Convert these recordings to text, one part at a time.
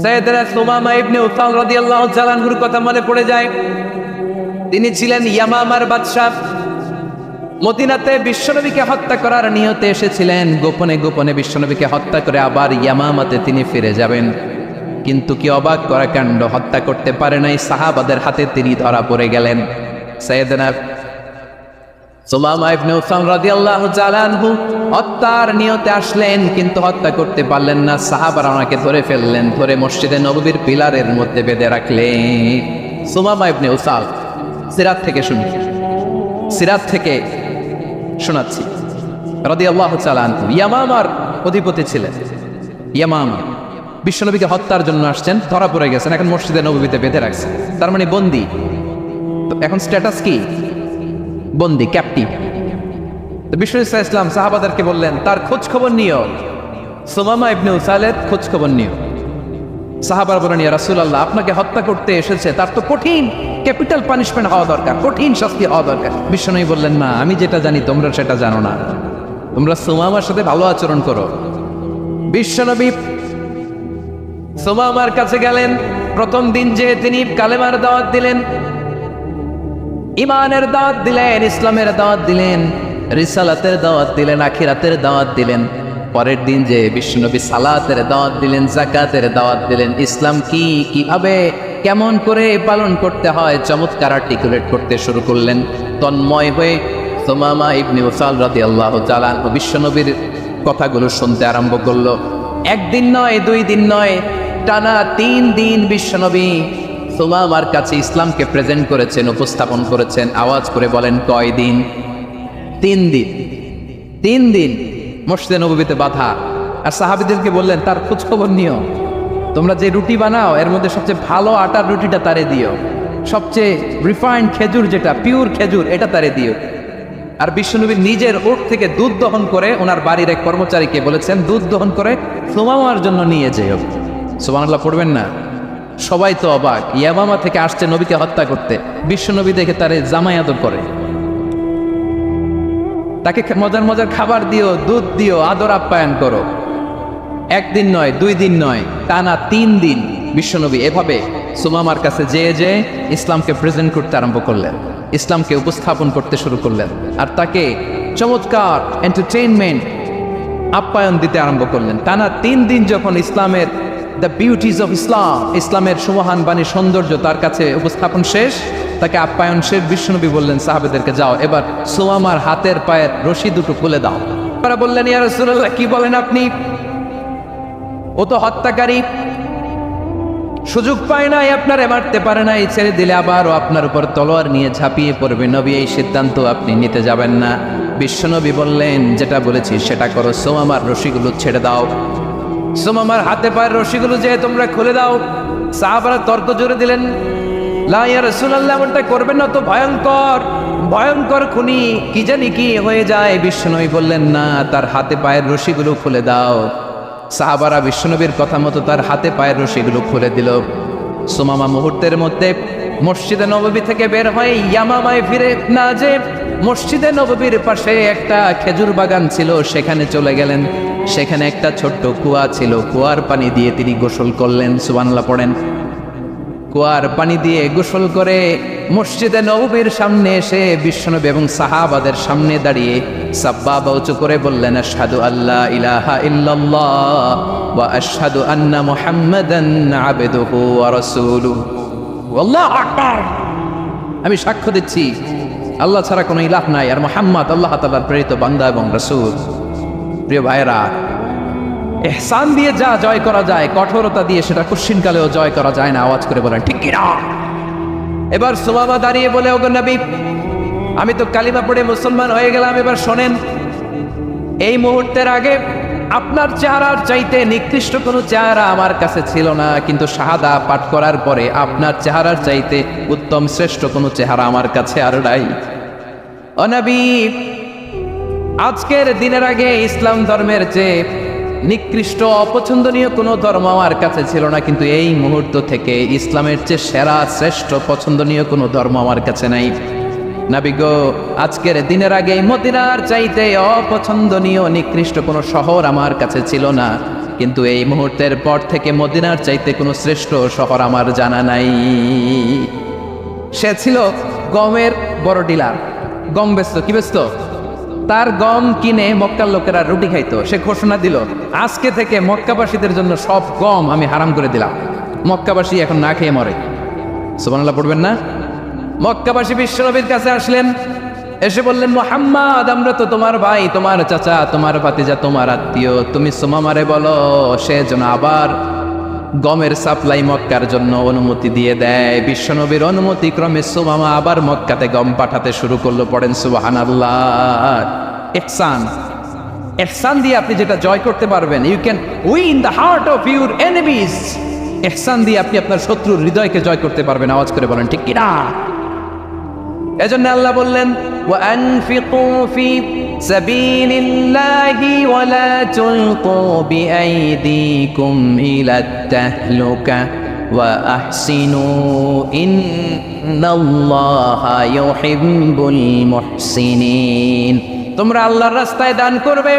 সাইয়েদনা সুমামা ইবনে উসাল রাদিয়াল্লাহু তাআলা আনহুর কথা মনে পড়ে যায়। তিনি ছিলেন ইয়ামামার বাদশা। মদিনাতে বিশ্বনবীকে হত্যা করার নিয়তে এসেছিলেন। গোপনে গোপনে বিশ্বনবীকে হত্যা করে আবার ইয়ামামাতে তিনি ফিরে যাবেন। কিন্তু কি অবাক করা কাণ্ড, হত্যা করতে পারে নাই, সাহাবাদের হাতে তিনি ধরা পড়ে গেলেন। সাইয়েদনা সুমামা ইবনে উসাল রাদিয়াল্লাহু তাআলা আনহু হত্যার নিয়তে আসলেন, কিন্তু হত্যা করতে পারলেন না। সাহাবারা ওনাকে ধরে ফেললেন, ধরে মসজিদে নববীর পিলারের মধ্যে বেঁধে রাখলেন। সুমামা ইবনে উসাল সিরাত থেকে শুনি, সিরাত থেকে শোনাচ্ছি রাদিয়াল্লাহু তাআলা আনহু ইয়ামামার অধিপতি ছিলেন। ইয়ামামা বিশ্বনবীকে হত্যার জন্য আসছেন, ধরা পড়ে গেছেন, এখন মসজিদে নববীতে বেঁধে রাখছেন, তার মানে বন্দী। তো এখন স্ট্যাটাস কি? বন্দী, ক্যাপ্টিভ। তো বিষ্ণু ইসলাম সাহাবাদেরকে বললেন তার খোঁজ খবর নিও, সুমামা ইবনে উসালের খোঁজ খবর নিও। সাহাবারা বলেন ইয়া রাসূলুল্লাহ, আপনাকে হত্যা করতে এসেছে, তার তো কঠিন ক্যাপিটাল পানিশমেন্ট হওয়া দরকার, কঠিন শাস্তি হওয়া দরকার। বিশ্বনবী বললেন না, আমি যেটা জানি তোমরা সেটা জানো না, তোমরা সুমামার সাথে ভালো আচরণ করো। বিশ্বনবী সুমামার কাছে গেলেন। প্রথম দিন যে তিনি কালেমার দাওয়াত দিলেন, ইমানের দাওয়াত দিলেন, ইসলামের দাওয়াত দিলেন, রিসালাতের দাওয়াত দিলেন, আখিরাতের দাওয়াত দিলেন। পরের দিন যে বিশ্বনবী সালাতের দাওয়াত দিলেন, যাকাতের দাওয়াত দিলেন, ইসলাম কি, কিভাবে, কেমন করে পালন করতে হয় চমৎকার আর্টিকুলেট করতে শুরু করলেন। তন্ময় হয়ে সুমামা ইবনে উসাল রাদিয়াল্লাহু তাআলা আনহু বিশ্বনবীর কথাগুলো শুনতে আরম্ভ করলো। একদিন নয়, দুই দিন নয়, টানা 3 দিন বিশ্বনবী সুমামার কাছে ইসলামকে প্রেজেন্ট করেছেন, উপস্থাপন করেছেন। আওয়াজ করে বলেন কয় দিন? 3 দিন। 3 দিন মসজিদে নববীতে বাধা। আর সাহাবীদেরকে বললেন তার খোঁজ খবর নিও, তোমরা যে রুটি বানাও এর মধ্যে সবচেয়ে ভালো আটার রুটিটা তারে দিও, সবচেয়ে রিফাইন্ড খেজুর, যেটা পিওর খেজুর, এটা তারে দিও। আর বিশ্বনবী নিজের ওট থেকে দুধ দহন করে ওনার বাড়ির এক কর্মচারীকে বলেছেন দুধ দহন করে সুমামার জন্য নিয়ে যেও। সুবহানাল্লাহ পড়বেন না? সবাই তো অবাক, ইয়ামামা থেকে আসছে নবীকে হত্যা করতে, বিশ্বনবী দেখে তারে জামাই আদর করে, তাকে মজার মজার খাবার দিও, দুধ দিও, আদর আপ্যায়ন করো। একদিন নয়, 2 দিন নয়, টানা 3 দিন বিশ্বনবী এভাবে সুমামার কাছে যেয়ে যেয়ে ইসলামকে প্রেজেন্ট করতে আরম্ভ করলেন, ইসলামকে উপস্থাপন করতে শুরু করলেন। আর তাকে চমৎকার এন্টারটেইনমেন্ট আপ্যায়ন দিতে আরম্ভ করলেন। টানা 3 দিন যখন ইসলামের দ্য বিউটিজ অফ ইসলাম, ইসলামের সুমহান বাণী, সৌন্দর্য তার কাছে উপস্থাপন শেষ, তাকে আপ্যায়ন শেষ, বিশ্বনবী বললেন সাহাবেদেরকে যাও এবার সুমামার হাতের পায়ের রশি দুটো খুলে দাও। তারা বললেন ইয়া রাসূলুল্লাহ, কি বলেন আপনি? ও তো হত্যাকারী, সুযোগ পায় নাই, আপনারে মারতে পারে নাই, ছেড়ে দিলে আবারও আপনার উপর তলোয়ার নিয়ে ঝাঁপিয়ে পড়বে। নবী, এই সিদ্ধান্ত আপনি নিতে যাবেন না। বিশ্বনবী বললেন যেটা বলেছি সেটা করো, সুমামার রশিগুলো ছেড়ে দাও, সুমামার হাতে পায়ের রশিগুলো যে তোমরা খুলে দাও। সাহাবারা তর্ক জোরে দিলেন, লা ইয়া রাসূলুল্লাহ, এমনটা করবেন না, তো ভয়ঙ্কর, ভয়ঙ্কর খুনি, কি জানি কি হয়ে যায়। বিশ্বনবী বললেন না, তার হাতে পায়ের রশিগুলো খুলে দাও। সাহাবারা বিশ্বনবীর কথা মতো তার হাতে পায়ের রশিগুলো খুলে দিল। সুমামা মুহূর্তের মধ্যে মসজিদে নববী থেকে বের হয়ে ইয়ামামায় ফিরে না যে মসজিদে নববীর পাশে একটা খেজুর বাগান ছিল সেখানে চলে গেলেন। সেখানে একটা ছোট্ট কুয়া ছিল, কুয়ার পানি দিয়ে তিনি গোসল করলেন। সুবহানাল্লাহ পড়েন। কুয়ার পানি দিয়ে গোসল করে মসজিদে নববীর সামনে এসে বিশ্বনবী এবং সাহাবাদের সামনে দাঁড়িয়ে সাব্বাবা উঁচু করে বললেন আশহাদু আল্লা ইলাহা ইল্লাল্লাহ ওয়া আশহাদু আন্না মুহাম্মাদান আবদুহু ওয়া রাসূলুহু। আল্লাহু আকবার, আমি সাক্ষ্য দিচ্ছি আল্লাহ ছাড়া কোনো ইলাহ নাই, আর মুহাম্মদ আল্লাহ তাআলার প্রেরিত বান্দা এবং রাসূল। প্রিয় ভাইরা, ইহসান দিয়ে যা জয় করা যায়, কঠোরতা দিয়ে সেটা কুশ্চিনকালেও জয় করা যায় না। আওয়াজ করে বলেন ঠিক কিনা? এবার সুমামা দাঁড়িয়ে বলে, ওগো নবী, আমি তো কালিমা পড়ে মুসলমান হয়ে গেলাম, এবার শোনেন, এই মুহূর্তের আগে আপনার চেহারার চাইতে নিকৃষ্ট কোনো চেহারা আমার কাছে ছিল না, কিন্তু শাহাদা পাঠ করার পরে আপনার চেহারার চাইতে উত্তম শ্রেষ্ঠ কোনো চেহারা আমার কাছে আর নাই। ও নবী, আজকের দিনের আগে ইসলাম ধর্মের চেয়ে নিকৃষ্ট অপছন্দনীয় কোনো ধর্ম আমার কাছে ছিল না, কিন্তু এই মুহূর্ত থেকে ইসলামের চেয়ে সেরা শ্রেষ্ঠ পছন্দনীয় কোনো ধর্ম আমার কাছে নাই। নবী গো, আজকের দিনের আগে মদিনার চাইতে অপছন্দনীয় নিকৃষ্ট কোনো শহর আমার কাছে ছিল না, কিন্তু এই মুহূর্তের পর থেকে মদিনার চাইতে কোনো শ্রেষ্ঠ শহর আমার জানা নাই। সে ছিল গমের বড় ডিলার, গম বেচতো। কি বেচতো? তার গম কিনে মক্কার লোকেরা রুটি খাইতো। সে ঘোষণা দিল, আজকে থেকে মক্কাবাসীদের জন্য সব গম আমি হারাম করে দিলাম, মক্কাবাসী এখন না খেয়ে মরে। সুবহানাল্লাহ পড়বেন না? মক্কাবাসী বিশ্বনবীর কাছে আসলেন, এসে বললেন, মুহাম্মদ, আমরা তো তোমার ভাই, তোমার চাচা, তোমার ভাতিজা, তোমার আত্মীয়, তুমি সুমামারে বলো সে যেন আবার গমের সাপ্লাই মক্কার জন্য অনুমতি দিয়ে দেয়। বিশ্বনবীর অনুমতি ক্রমে সুমামা আবার মক্কাতে গম পাঠাতে শুরু করলো। পড়েন সুবহানাল্লাহ। ইহসান, ইহসান দিয়ে আপনি যেটা জয় করতে পারবেন, you can win the heart of your enemies. ইহসান দিয়ে আপনি আপনার শত্রুর হৃদয়কে জয় করতে পারবেন। আওয়াজ করে বলেন ঠিক কিনা? এজন্য আল্লাহ বললেন, وأنفقوا في سبيل الله ولا تلقوا بأيديكم إلى التهلكة وأحسنوا إن الله يحب المحسنين। তোমরা আল্লাহর রাস্তায় দান করবে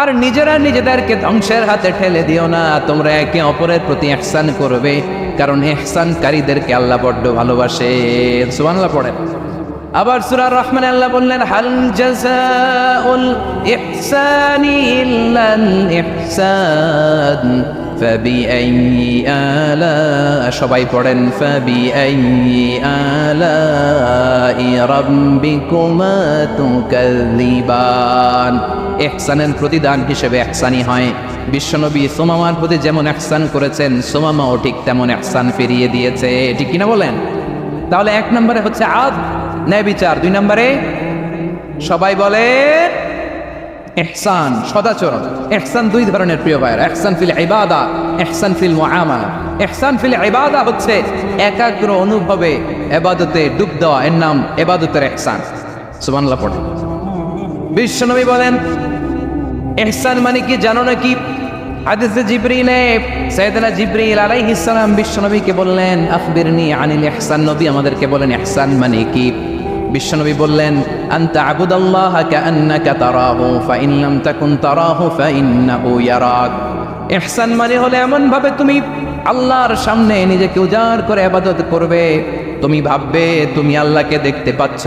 আর নিজেরা নিজেদেরকে ধ্বংসের হাতে ঠেলে দিও না। তোমরা একে অপরের প্রতি ইহসান করবে, কারণ ইহসানকারীদেরকে আল্লাহ বড্ড ভালোবাসে। সুবহানাল্লাহ পড়েন। আবার সূরা রহমানে আল্লাহ বললেন, হাল জাযাউল ইহসানি ইল্লাল ইহসান ফাবিআইয়ি আলা, সবাই পড়েন, ফাবিআইয়ি আলাই রাব্বিকুমা তুকাযযিবান। ইহসানের প্রতিদান হিসেবে ইহসানই হয়। বিশ্বনবী সুমামার প্রতি যেমন ইহসান করেছেন, সুমামাও ঠিক তেমন ইহসান ফিরিয়ে দিয়েছে। ঠিক কিনা বলেন? তাহলে এক নম্বরে হচ্ছে আদ, ন্যায় বিচার। দুই নম্বরে সবাই বলে ইহসান, সদাচরণ। ইহসান দুই ধরনের প্রিয় ভাইরা, ইহসান ফিল ইবাদা, ইহসান ফিল মুআমালা। ইহসান ফিল ইবাদা হচ্ছে একাগ্র অনুভবে ইবাদতে ডুব দেওয়া, এর নাম ইবাদতের ইহসান। সুবহানাল্লাহ পড়ে। বিশ্বনবী বলেন ইহসান মানে কি জানো নাকি? হাদিসে জিবরিলে সাইয়েদনা জিবরিল আলাইহিস সালাম বিশ্বনবীকে বললেন, আখবিরনি আনিল ইহসান। নবী আমাদেরকে বলেন ইহসান মানে কি? বিশ্বনবী বললেন, আনতা আবুদাল্লাহা কাআন্নাকা তারাহু ফাইন লাম তাকুন তারাহু ফাইন্নাহু ইয়ারাক। ইহসান মানে হলো এমন ভাবে তুমি আল্লাহর সামনে নিজেকে উজাড় করে ইবাদত করবে, তুমি ভাববে তুমি আল্লাহকে দেখতে পাচ্ছ।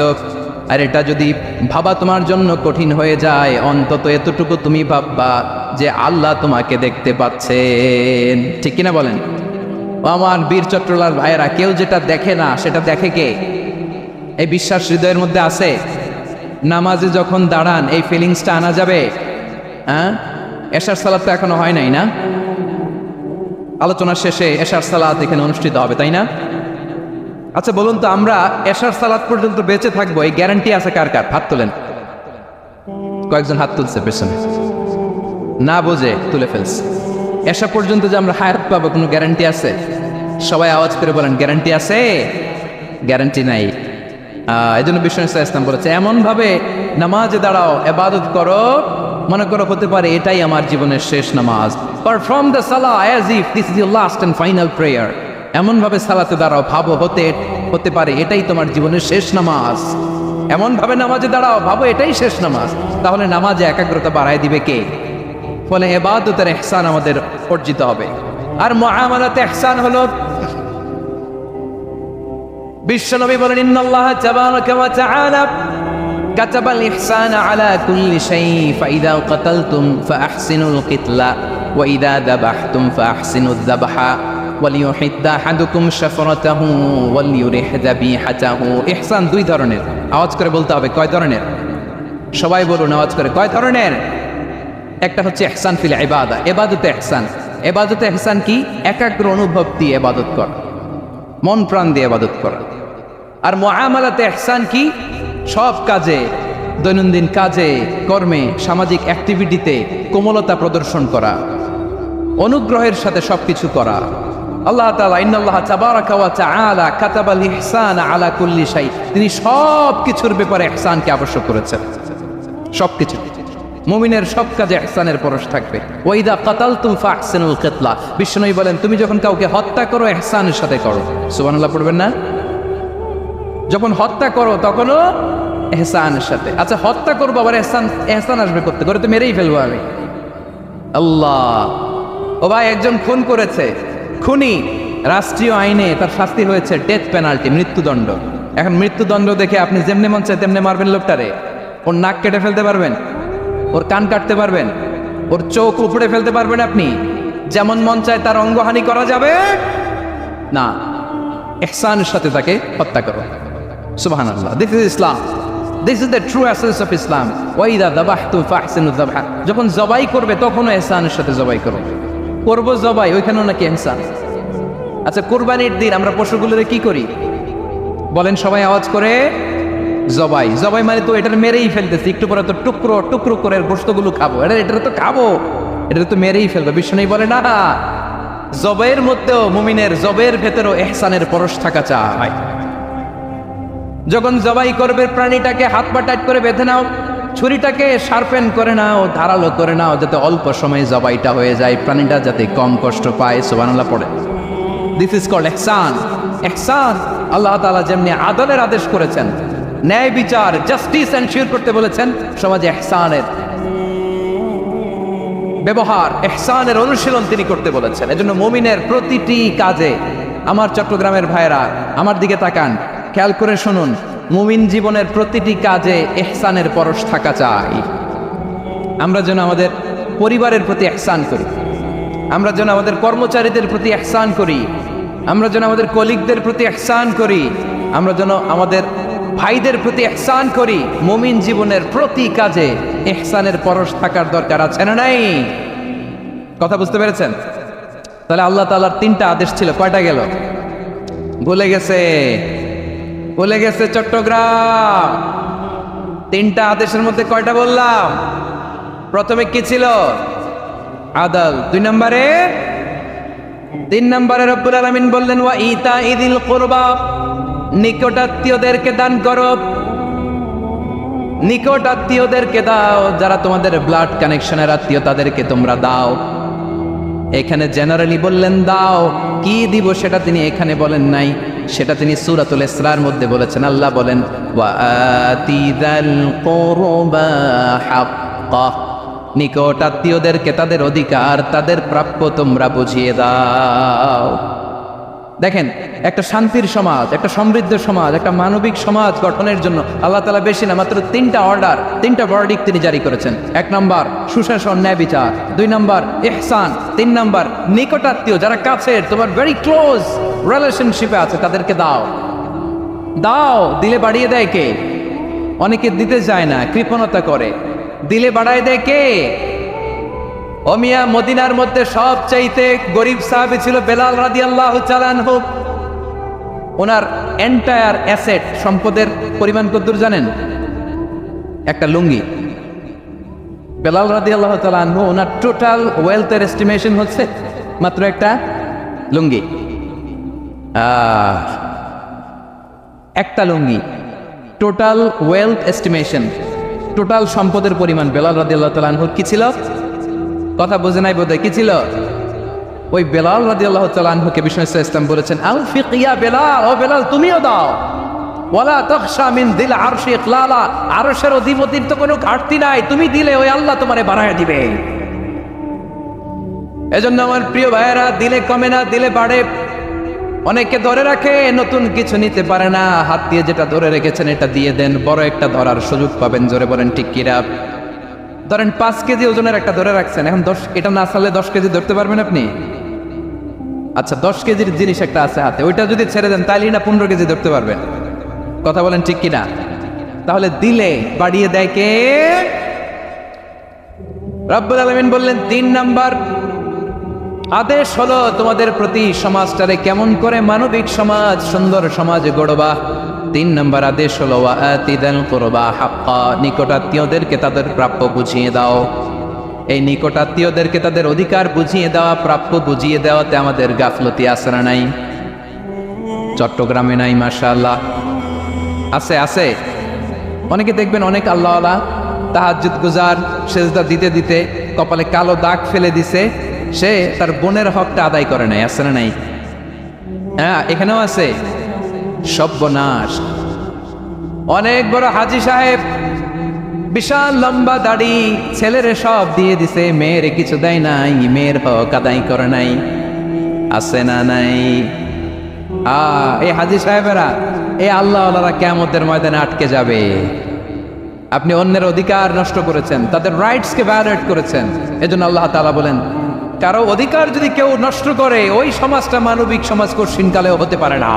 আর এটা যদি ভাবা তোমার জন্য কঠিন হয়ে যায়, অন্তত এতটুকু তুমি ভাববা যে আল্লাহ তোমাকে দেখতে পাচ্ছেন। ঠিক কিনা বলেন? ও আমার বীর চট্টলার ভাইয়েরা, কেউ যেটা দেখে না সেটা দেখে কে? এই বিশ্বাস হৃদয়ের মধ্যে আছে? নামাজে যখন দাঁড়ান এই ফিলিংসটা আনা যাবে? হ্যাঁ, এশার সালাত তো এখনো হয় নাই না? আলোচনা শেষে এশার সালাত এখানে অনুষ্ঠিত হবে, তাই না? আচ্ছা বলুন তো, আমরা এশার সালাত পর্যন্ত বেঁচে থাকবো এই গ্যারান্টি আছে কার কার? হাত তোলেন। কয়েকজন হাত তুলছে পেছনে, না বুঝে তুলে ফেলছে। এশা পর্যন্ত যে আমরা হায়াত পাবো কোনো গ্যারান্টি আছে? সবাই আওয়াজ করে বলেন, গ্যারান্টি আছে? গ্যারান্টি নাই। এই জন্য বিষ্ণু ইসলাম বলেছে, এমন ভাবে নামাজে দাঁড়াও, ইবাদত করো, মনে করো হতে পারে এটাই আমার জীবনের শেষ নামাজ। পারফর্ম দ্য সালাহ as if this is your last and final prayer. এমন ভাবে সালাতে দাঁড়াও, ভাবো হতে পারে এটাই তোমার জীবনের শেষ নামাজ। এমন ভাবে নামাজে দাঁড়াও, ভাবো এটাই শেষ নামাজ। তাহলে নামাজে একাগ্রতা বাড়ায় দিবে কে? ফলে ইবাদতের ইহসান আমাদের অর্জিত হবে। আর মুআমালাতে ইহসান হলো, বিশ্বনবী বলেন, ইন্নাল্লাহা তাবারাকা ওয়া তাআলা কাতাবাল ইহসানা আলা কুল্লি শাই ফাইদা কাতালতুম ফাআহসিনুল কিতলা ওয়া ইদা যাবাহতুম ফাআহসিনুয যাবহা ওয়ালিউহিদ্দা আহাদুকুম শাফরাতাহু ওয়ালিউরিহ যাবিহাতাহু। ইহসান দুই ধরনের। আওয়াজ করে বলতে হবে, কয় ধরনের? সবাই বলুন আওয়াজ করে, কয় ধরনের? একটা হচ্ছে ইহসান ফিল ইবাদা, ইবাদতে ইহসান। ইবাদতে ইহসান কি? একাগ্র অনুভব দিয়ে ইবাদত করা, মন প্রাণ দিয়ে ইবাদত করা। আর মুআমালাতে ইহসান কি? সব কাজে, দৈনন্দিন কাজে, কর্মে, সামাজিক অ্যাক্টিভিটিতে কোমলতা প্রদর্শন করা, অনুগ্রহের সাথে সবকিছু করা। আল্লাহ তাআলা ইন্নাল্লাহা তাবারাকা ওয়া তাআলা কাতাবাল ইহসানা আলা কুল্লি শাই, তিনি সব কিছুর ব্যাপারে ইহসানকে আবশ্যক করেছেন। সবকিছু, মুমিনের সব কাজে ইহসানের পরশ থাকবে। ওয়া ইদা কাতালতুম ফাহসিনুল কিতলা, বিশ্বনবী বলেন তুমি যখন কাউকে হত্যা করো ইহসানের সাথে করো। সুবহানাল্লাহ পড়বেন না? যখন হত্যা করো তখনও ইহসানের সাথে। আচ্ছা হত্যা করবো আবার ইহসান আসবে করতে করে তো মেরেই ফেলবো আমি। আল্লাহ ও ভাই, একজন খুন করেছে, খুনি, রাষ্ট্রীয় আইনে তার শাস্তি হয়েছে ডেথ পেনাল্টি, মৃত্যুদণ্ড। এখন মৃত্যুদণ্ড দেখে আপনি যেমনি মন চায় তেমনি মারবেন লোকটারে? ওর নাক কেটে ফেলতে পারবেন? ওর কান কাটতে পারবেন? ওর চোখ উপড়ে ফেলতে পারবেন আপনি? যেমন মন চায় তার অঙ্গহানি করা যাবে না। ইহসানের সাথে তাকে হত্যা করো। সুবহানাল্লাহ। This is Islam, this is the true essence of Islam. ওয়াইদা যাবাহতুম ফাহসিনু যাবহা, যখন জবাই করবে তখনও ইহসানের সাথে জবাই করো। করবো জবাই, ওইখানেও নাকি ইহসান। আচ্ছা, কুরবানির দিন আমরা পশুগুলোরে কি করি বলেন সবাই আওয়াজ করে? জবাই। জবাই মানে তো এটার মেরেই ফেলতেছি, একটু পরে তো টুকরো টুকরো করে গোশতগুলো খাবো, এটা তো খাবো, এটা তো মেরেই ফেলবো। বিষ্ণু বলে না, জবাইয়ের মধ্যেও মুমিনের জবের ভেতরেও ইহসানের পরশ থাকা চাই। যখন জবাই করবে প্রাণীটাকে হাত পা টাইট করে বেঁধে নাও, ছুরিটাকে শার্পেন করে নাও, ধারালো করে নাও, যাতে অল্প সময়ে জবাইটা হয়ে যায়, প্রাণীটা যাতে কম কষ্ট পায়। সুবহানাল্লাহ পড়ে। দিস ইজ কল্ড ইহসান। ইহসান আল্লাহ তাআলা যেমনি আদলের আদেশ করেছেন, ন্যায় বিচার, জাস্টিস এনশিওর করতে বলেছেন, সমাজে ইহসানের ব্যবহার, ইহসানের অনুশীলন তিনি করতে বলেছেন। এজন্য মুমিনের প্রতিটি কাজে, আমার চট্টগ্রামের ভাইরা আমার দিকে তাকান, খেয়াল করে শুনুন, মুমিন জীবনের প্রতিটি কাজে ইহসানের পরশ থাকা চাই। আমরা যেন আমাদের পরিবারের প্রতি ইহসান করি, আমরা যেন আমাদের কর্মচারীদের প্রতি ইহসান করি, আমরা যেন আমাদের কলিগদের প্রতি ইহসান করি, আমরা যেন আমাদের ভাইদের প্রতি ইহসান করি। মুমিন জীবনের প্রতি কাজে ইহসানের পরশ থাকার দরকার আছে না নাই? কথা বুঝতে পেরেছেন? তাহলে আল্লাহ তাআলার তিনটা আদেশ ছিল, কয়টা গেল? ভুলে গেছে, ভুলে গেছে চট্টগ্রাম। তিনটা আদেশের মধ্যে কয়টা বললাম? প্রথমে কি ছিল? আদল। তিন নম্বরে রব্বুল আলামিন বললেন ওয়া ইতাইযিল কুরবা, নিকটাত্মীয়দেরকে দান করো, নিকটাত্মীয়দেরকে দাও, যারা তোমাদের ব্লাড কানেকশনের আত্মীয় তাদেরকে তোমরা দাও। এখানে জেনারেলি বললেন দাও, কি দিব সেটা তিনি এখানে বলেন নাই, সেটা তিনি সূরাতুল ইসরার মধ্যে বলেছেন। আল্লাহ বলেন ওয়া আতিযাল কুরবা হাক্কা, নিকটাত্মীয়দেরকে তাদের অধিকার, তাদের প্রাপ্য তোমরা বুঝিয়ে দাও। দেখেন, একটা শান্তির সমাজ, একটা সমৃদ্ধ সমাজ, একটা মানবিক সমাজ গঠনের জন্য আল্লাহ তাআলা বেশি না, মাত্র তিনটা অর্ডার, তিনটা ভার্ডিক্ট তিনি জারি করেছেন। 1 নম্বর সুশাসন, ন্যায় বিচার। 2 নম্বর ইহসান। 3 নম্বর নিকটাত্মীয়, যারা কাছের, তোমার ভেরি ক্লোজ রিলেশনশিপে আছে, তাদেরকে দাও। দাও, দিলে বাড়িয়ে দেয় কে? অনেকে দিতে চায় না, কৃপণতা করে। দিলে বাড়ায় দেয় কে? ওমিয়া, মদিনার মধ্যে সবচাইতে গরিব সাহাবী ছিল বেলাল রাদিয়াল্লাহু তাআলা আনহু। ওনার এন্টায়ার অ্যাসেট, সম্পদের পরিমাণ কতদূর জানেন? একটা লুঙ্গি। বেলাল রাদিয়াল্লাহু তাআলা আনহু, ওনার টোটাল ওয়েলথের এস্টিমেশন হচ্ছে মাত্র একটা লুঙ্গি। একটা লুঙ্গি, টোটাল ওয়েলথ এস্টিমেশন, টোটাল সম্পদের পরিমাণ বেলাল রাদিয়াল্লাহু তাআলা আনহুর কি ছিল? কথা বোঝে নাই বোধহয়। কি ছিল? ওই বেলাল রাদিয়াল্লাহু তাআলা আনহুকে বিষ্ণু ইসলাম বলেছেন আনফিক ইয়া বেলাল, ও বেলাল তুমিও দাও। ওয়ালা তাখশা মিন দিল আরশি ইখলালা, আরশের অধিপতির তো কোনো ঘাটতি নাই, তুমি দিলে ওই আল্লাহ তোমারে বাড়ায় দিবে। এজন্য আমার প্রিয় ভাইয়েরা, দিলে কমে না, দিলে বাড়ে। অনেকে ধরে রাখে, নতুন কিছু নিতে পারে না, হাত দিয়ে যেটা ধরে রেখেছেন এটা দিয়ে দেন, বড় একটা ধরার সুযোগ পাবেন। জোরে বলেন ঠিক কিনা? ধরেন 5 কেজি ওজনের একটা ধরে রাখছেন, এখন 10, এটা না চালে 10 কেজি ধরতে পারবেন আপনি? আচ্ছা, 10 কেজির জিনিস একটা আছে হাতে, ওইটা যদি ছেড়ে দেন তাইলে না 15 কেজি ধরতে পারবেন। কথা বলেন ঠিক কিনা? তাহলে দিলে বাড়িয়ে দেয় কে? রব্বুল আলামিন বললেন 3 নাম্বার আদেশ হলো তোমাদের প্রতি সমাজটারে কেমন করে মানবিক সমাজ, সুন্দর সমাজ গড়বা। 3 নম্বর আদেশ হলো ওয়া আতিযাল কুরবা হাক্কা, নিকটাত্মীয়দেরকে তাদের প্রাপ্য বুঝিয়ে দাও। এই নিকটাত্মীয়দেরকে তাদের অধিকার বুঝিয়ে দেওয়া, প্রাপ্য বুঝিয়ে দেওয়াতে আমাদের গাফলতি আছে না নাই? চট্টগ্রামে নাই? মাশাআল্লাহ আছে, আছে। অনেকে দেখবেন অনেক আল্লাহওয়ালা তাহাজ্জুদ গুজার, সেজদা দিতে দিতে কপালে কালো দাগ ফেলে দিছে, সে তার বোনের হকটা আদায় করে নাই। আছে না নাই? হ্যাঁ, এখানেও আছে। সর্বনাশ। অনেক বড় হাজী সাহেব বিশাল লম্বা দাড়ি, ছেলেরে সব দিয়ে দিছে, মেয়েরে কিছু দেয় নাই, মেয়ের হক আদায় করে নাই। আছে না নাই? এই হাজী সাহেবেরা, এই আল্লাহওয়ালারা কিয়ামতের ময়দানে আটকে যাবে। আপনি অন্যের অধিকার নষ্ট করেছেন, তাদের রাইটসকে ভায়োলেট করেছেন। এজন্য আল্লাহ তাআলা বলেন, কারো অধিকার যদি কেউ নষ্ট করে, ওই সমাজটা মানবিক সমাজ কঠিনকালেও হতে পারে না।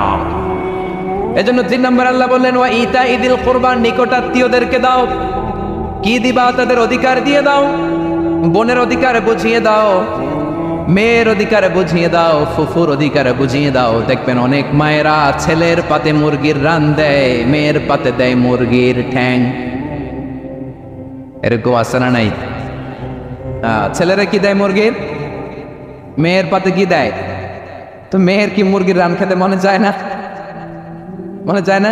এজন্য 3 নম্বর আল্লাহ বললেন, ওয়া ইতা ইদিল কুরবান, নিকটাত্মীয়দেরকে দাও। কি দিবা? তাদের অধিকার দিয়ে দাও। বোনের অধিকার বুঝিয়ে দাও, মেয়ের অধিকার বুঝিয়ে দাও, ফুফুর অধিকার বুঝিয়ে দাও। দেখবেন অনেক মায়েরা ছেলের পাতে মুরগির রান দেয়, মেয়ের পাতে দেয় মুরগির ঠ্যাং। এরকম আছে না নাই? ছেলেরা কি দেয়? মুরগির। মেয়ের পাতে কি দেয়? তো মেয়ের কি মুরগির রান খেতে মনে যায় না? মনে যায় না?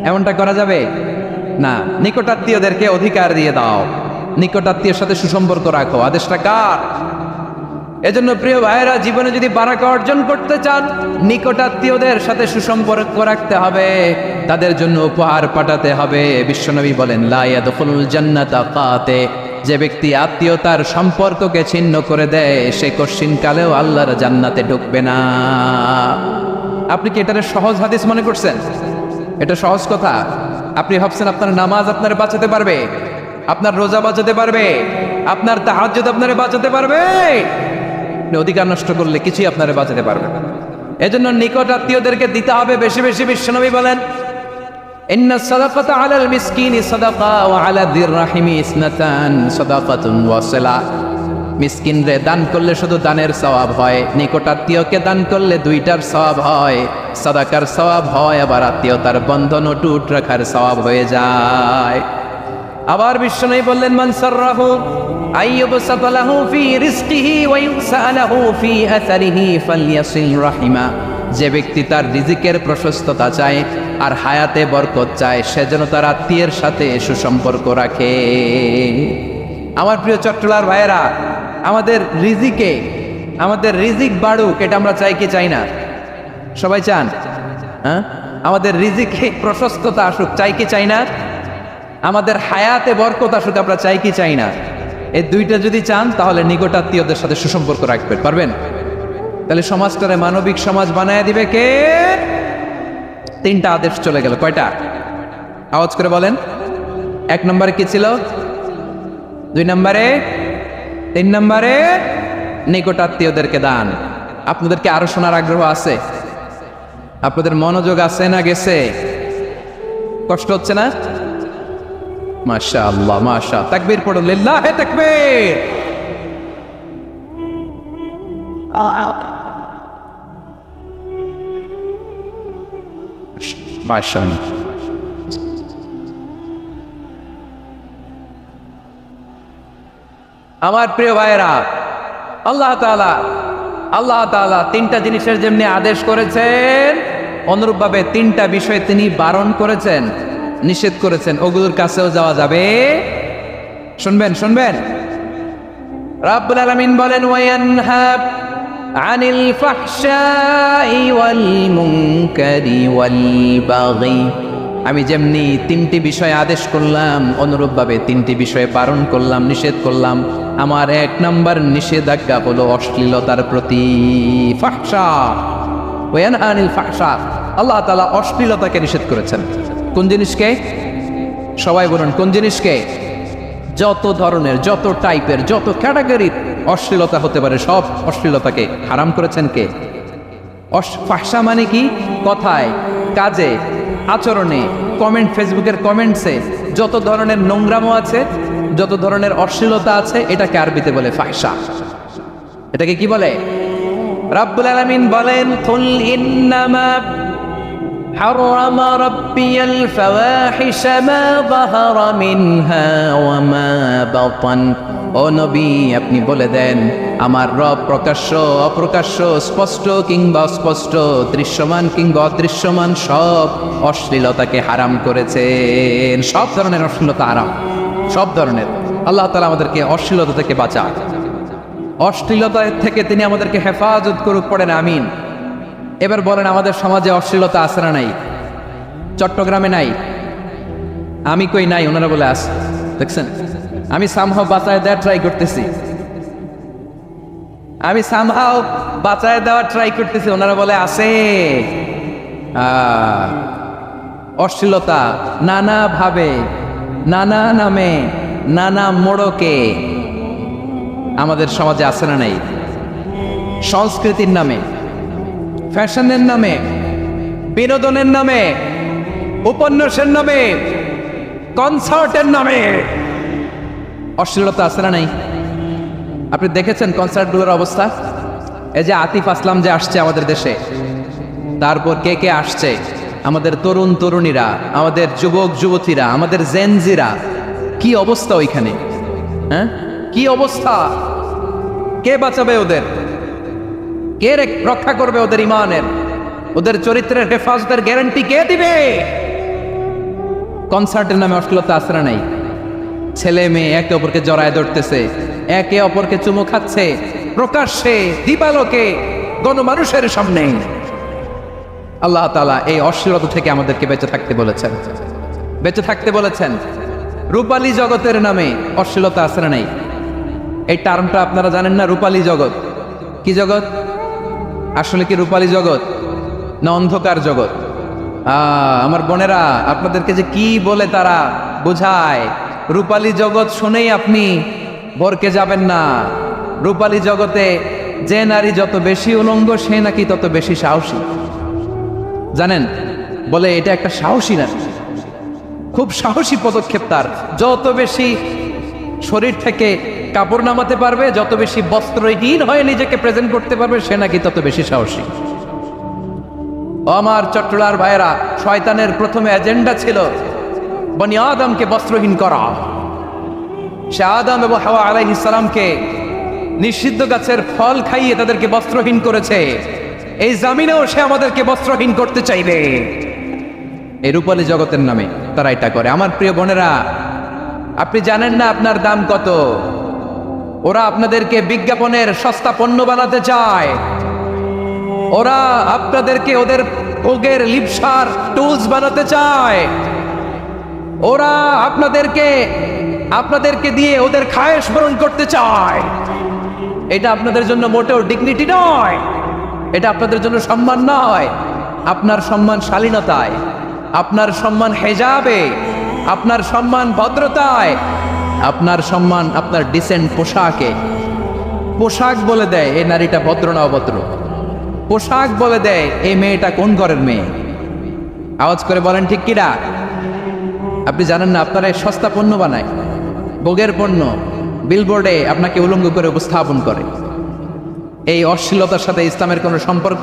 এমনটা করা যাবে না। নিকটাত্মীয়দেরকে অধিকার দিয়ে দাও, নিকটাত্মীয়ের সাথে সুসম্পর্ক রাখো। আদেশটা কার? এজন্য প্রিয় ভাইয়েরা, জীবনে যদি বারাকা অর্জন করতে চান, নিকটাত্মীয়দের সাথে সুসম্পর্ক রাখতে হবে, তাদের জন্য উপহার পাঠাতে হবে। বিশ্বনবী বলেন, লা ইয়াদখুলুল জান্নাতা কাতে, যে ব্যক্তি আত্মীয়তার সম্পর্ককে ছিন্ন করে দেয়, সে কঠিনকালেও আল্লাহর জান্নাতে ঢুকবে না। আপনি কি এটারে সহজ হাদিস মনে করছেন? এটা সহজ কথা। আপনি ভাবছেন আপনার নামাজ আপনারে বাঁচাতে পারবে, আপনার রোজা বাঁচাতে পারবে, আপনার তাহাজ্জুদ আপনারে বাঁচাতে পারবে? অধিকার নষ্ট করলে কিছুই আপনারে বাঁচাতে পারবে না। এজন্য নিকট আত্মীয়দেরকে দিতে হবে বেশি বেশি। বিশ্বনবী বলেন, ইন্না সাদাকাতা আলাল মিসকিনি সাদাকা ওয়া আলা যির রাহিমি ইসনাতান সাদাকাতুন ওয়াসিলা। মিসকিনরে দান করলে শুধু দানের সওয়াব হয়, নিকট আত্মীয়কে দান করলে 2টার সওয়াব হয়। সাদাকার সওয়াব হয়, আবার আত্মীয়তার বন্ধন অটুট রাখার সওয়াব হয়ে যায়। আবার বিশ্বনবী বললেন, মান সাররাহু আইয়ুবসাতা লাহু ফি রিজকিহি ওয়া ইউসালাহু ফি আসারিহি ফালইয়াসিল রাহিমা। যে ব্যক্তি তার রিজিকের প্রশস্ততা চায় আর হায়াতে বরকত চায়, সে যেন তার আত্মীয়ের সাথে সুসম্পর্ক রাখে। আমার প্রিয় চট্টলার ভাইয়েরা, আমাদের রিজিক বাড়ুক, এটা আমরা চাই কি চাই না? সবাই চান? হ্যাঁ, আমাদের রিজিকে প্রশস্ততা আসুক, চাই কি চাই না? আমাদের হায়াতে বরকত আসুক, আমরা চাই কি চাই না? এই 2টা যদি চান, তাহলে নিকটাত্মীয়দের সাথে সুসম্পর্ক রাখবেন, পারবেন? তাহলে সমাজটারে মানবিক সমাজ বানায় দিবে কে? 3টা আদেশ চলে গেল। কয়টা? আওয়াজ করে বলেন। 1 নম্বরে কি ছিল? 2 নম্বরে? 3 নম্বরে? নিকটাত্মীয়দেরকে দান। আপনাদেরকে আরো শোনার আগ্রহ আছে? আপনাদের মনোযোগ আছে না গেছে? কষ্ট হচ্ছে না? মাশাআল্লাহ, মাশাআল্লাহ। তাকবীর পড়ো, লিল্লাহে তাকবীর। মাশাআল্লাহ। আমার প্রিয় ভাইয়েরা, আল্লাহ তাআলা 3টা জিনিসের যেমনি আদেশ করেছেন, অনুরূপভাবে 3টা বিষয় তিনি বারণ করেছেন, নিষেধ করেছেন। ওগুলোর কাছেও যাওয়া যাবে। শুনবেন। রাব্বুল আলামিন বলেন, ওয়ায়ানহা আনিল ফাহশাই ওয়াল মুনকারি ওয়াল বাগি। আমি যেমনি 3টি বিষয় আদেশ করলাম, অনুরূপভাবে 3টি বিষয়ে বারণ করলাম, নিষেধ করলাম। আমার 1 নম্বর নিষেধাজ্ঞা হলো অশ্লীলতার প্রতি। ফাহশা, ওয়ায়ানহা আনিল ফাহশা, আল্লাহ তাআলা অশ্লীলতাকে নিষেধ করেছেন। কোন জিনিসকে? সবাই বলুন, কোন জিনিসকে? যত ধরনের, যত টাইপের, যত ক্যাটাগরির অশ্লীলতা হতে পারে, সব অশ্লীলতাকে হারাম করেছেন কে? ফাহশা মানে কি? কথায়, কাজে, আচরণে, কমেন্ট, ফেসবুকের কমেন্টসে যত ধরনের নোংরামো আছে, যত ধরনের অশ্লীলতা আছে, এটাকে আরবিতে বলে ফাহশা। এটাকে কি বলে? রাব্বুল আলামিন বলেন, কুল ইন্নামা حرم ربي الفواحش ما ظهر منها وما بطن। ও নবী, আপনি বলে দেন, আমার রব প্রকাশ্য, অপ্রকাশ্য, স্পষ্ট কিংবা অস্পষ্ট, দৃশ্যমান কিংবা অদৃশ্যমান সব অশ্লীলতাকে হারাম করেছেন। সব ধরনের অশ্লীলতা হারাম, সব ধরনের। আল্লাহ তাআলা আমাদেরকে অশ্লীলতা থেকে বাঁচান, অশ্লীলতা থেকে তিনি আমাদেরকে হেফাজত করুক। পড়েন আমিন। এবার বলেন, আমাদের সমাজে অশ্লীলতা আছে না নাই? চট্টগ্রামে নাই? আমি কই নাই, ওনারা বলে আছে। দেখছেন, আমি সামহাও বাঁচায় দেওয়ার ট্রাই করতেছি, আমি সামহাও বাঁচায় দেওয়ার ট্রাই করতেছি, ওনারা বলে আছে। অশ্লীলতা নানা ভাবে, নানা নামে, নানা মোড়কে আমাদের সমাজে আছে না নাই? সংস্কৃতির নামে, ফ্যাশনের নামে, বিনোদনের নামে, উপন্যাসের নামে, কনসার্টের নামে অশ্লীলতা আছে না নাই? আপনি দেখেছেন কনসার্টগুলোর অবস্থা? এই যে আতিফ আসলাম যে আসছে আমাদের দেশে, তারপর কে কে আসছে, আমাদের তরুণ তরুণীরা, আমাদের যুবক যুবতীরা, আমাদের জেনজিরা, কি অবস্থা ওইখানে? হ্যাঁ, কি অবস্থা? কে বাঁচাবে ওদের? কে রক্ষা করবে ওদের ইমানের, ওদের চরিত্রের হেফাজতের গ্যারান্টি কে দিবে? কনসার্টের নামে অশ্লীলতা আছে না নাই? ছেলে মেয়ে একে অপরকে জড়ায় ধরতেছে, একে অপরকে চুমু খাচ্ছে প্রকাশ্যে, দিবালোকে, গণমানুষের সামনে। আল্লাহ তাআলা এই অশ্লীলতা থেকে আমাদেরকে বেঁচে থাকতে বলেছেন, বেঁচে থাকতে বলেছেন। রূপালী জগতের নামে অশ্লীলতা আছে না নাই? এই টার্মটা আপনারা জানেন না? রূপালী জগৎ কি জগৎ? আসলে কি রূপালী জগৎ না অন্ধকার জগৎ? আমার বোনেরা, আপনাদেরকে যে কি বলে তারা বোঝায়, রূপালী জগৎ শুনেই আপনি ভরকে যাবেন না। রূপালী জগতে যে নারী যত বেশি উলঙ্গ, সে নাকি তত বেশি সাহসী। জানেন, বলে এটা একটা সাহসী নারী, খুব সাহসী পদক্ষেপ তার। যত বেশি শরীর থেকে কাপড় নামাতে পারবে, যত বেশি বস্ত্রহীন হয়ে নিজেকে প্রেজেন্ট করতে পারবে, সে নাকি তত বেশি সাহসী। আমার চট্টলার ভাইয়েরা, শয়তানের প্রথমে এজেন্ডা ছিল বনি আদমকে বস্ত্রহীন করা। সে আদম এবং হাওয়া আলাইহিস সালামকে নিষিদ্ধ গাছের ফল খাইয়ে তাদেরকে বস্ত্রহীন করেছে। এই জামিনেও সে আমাদেরকে বস্ত্রহীন করতে চাইবে। এই রূপালী জগতের নামে তারা এটা করে। আমার প্রিয় বোনেরা, আপনি জানেন না আপনার দাম কত। ওরা আপনাদেরকে বিজ্ঞাপনের সস্তা পণ্য বানাতে চায়। ওরা আপনাদেরকে ওদের ভোগের লিপসার টুলস বানাতে চায়। ওরা আপনাদেরকে দিয়ে ওদের খায়েশ পূরণ করতে চায়। এটা আপনাদের জন্য মোটেও ডিগনিটি নয়, এটা আপনাদের জন্য সম্মান নয়। আপনার সম্মান শালীনতায়, আপনার সম্মান হেজাবে, আপনার সম্মান ভদ্রতায়, আপনার সম্মান আপনার ডিসেন্ট পোশাকে। পোশাক বলে দেয় এই নারীটা ভদ্র না অভদ্র। পোশাক বলে দেয় এই মেয়েটা কোন ঘরের মেয়ে। আওয়াজ করে বলেন ঠিক কিনা? আপনি জানেন না আপনারা এই সস্তা পণ্য বানায়, ভোগের পণ্য, বিলবোর্ডে আপনাকে উলঙ্গ করে উপস্থাপন করে। এই অশ্লীলতার সাথে ইসলামের কোনো সম্পর্ক।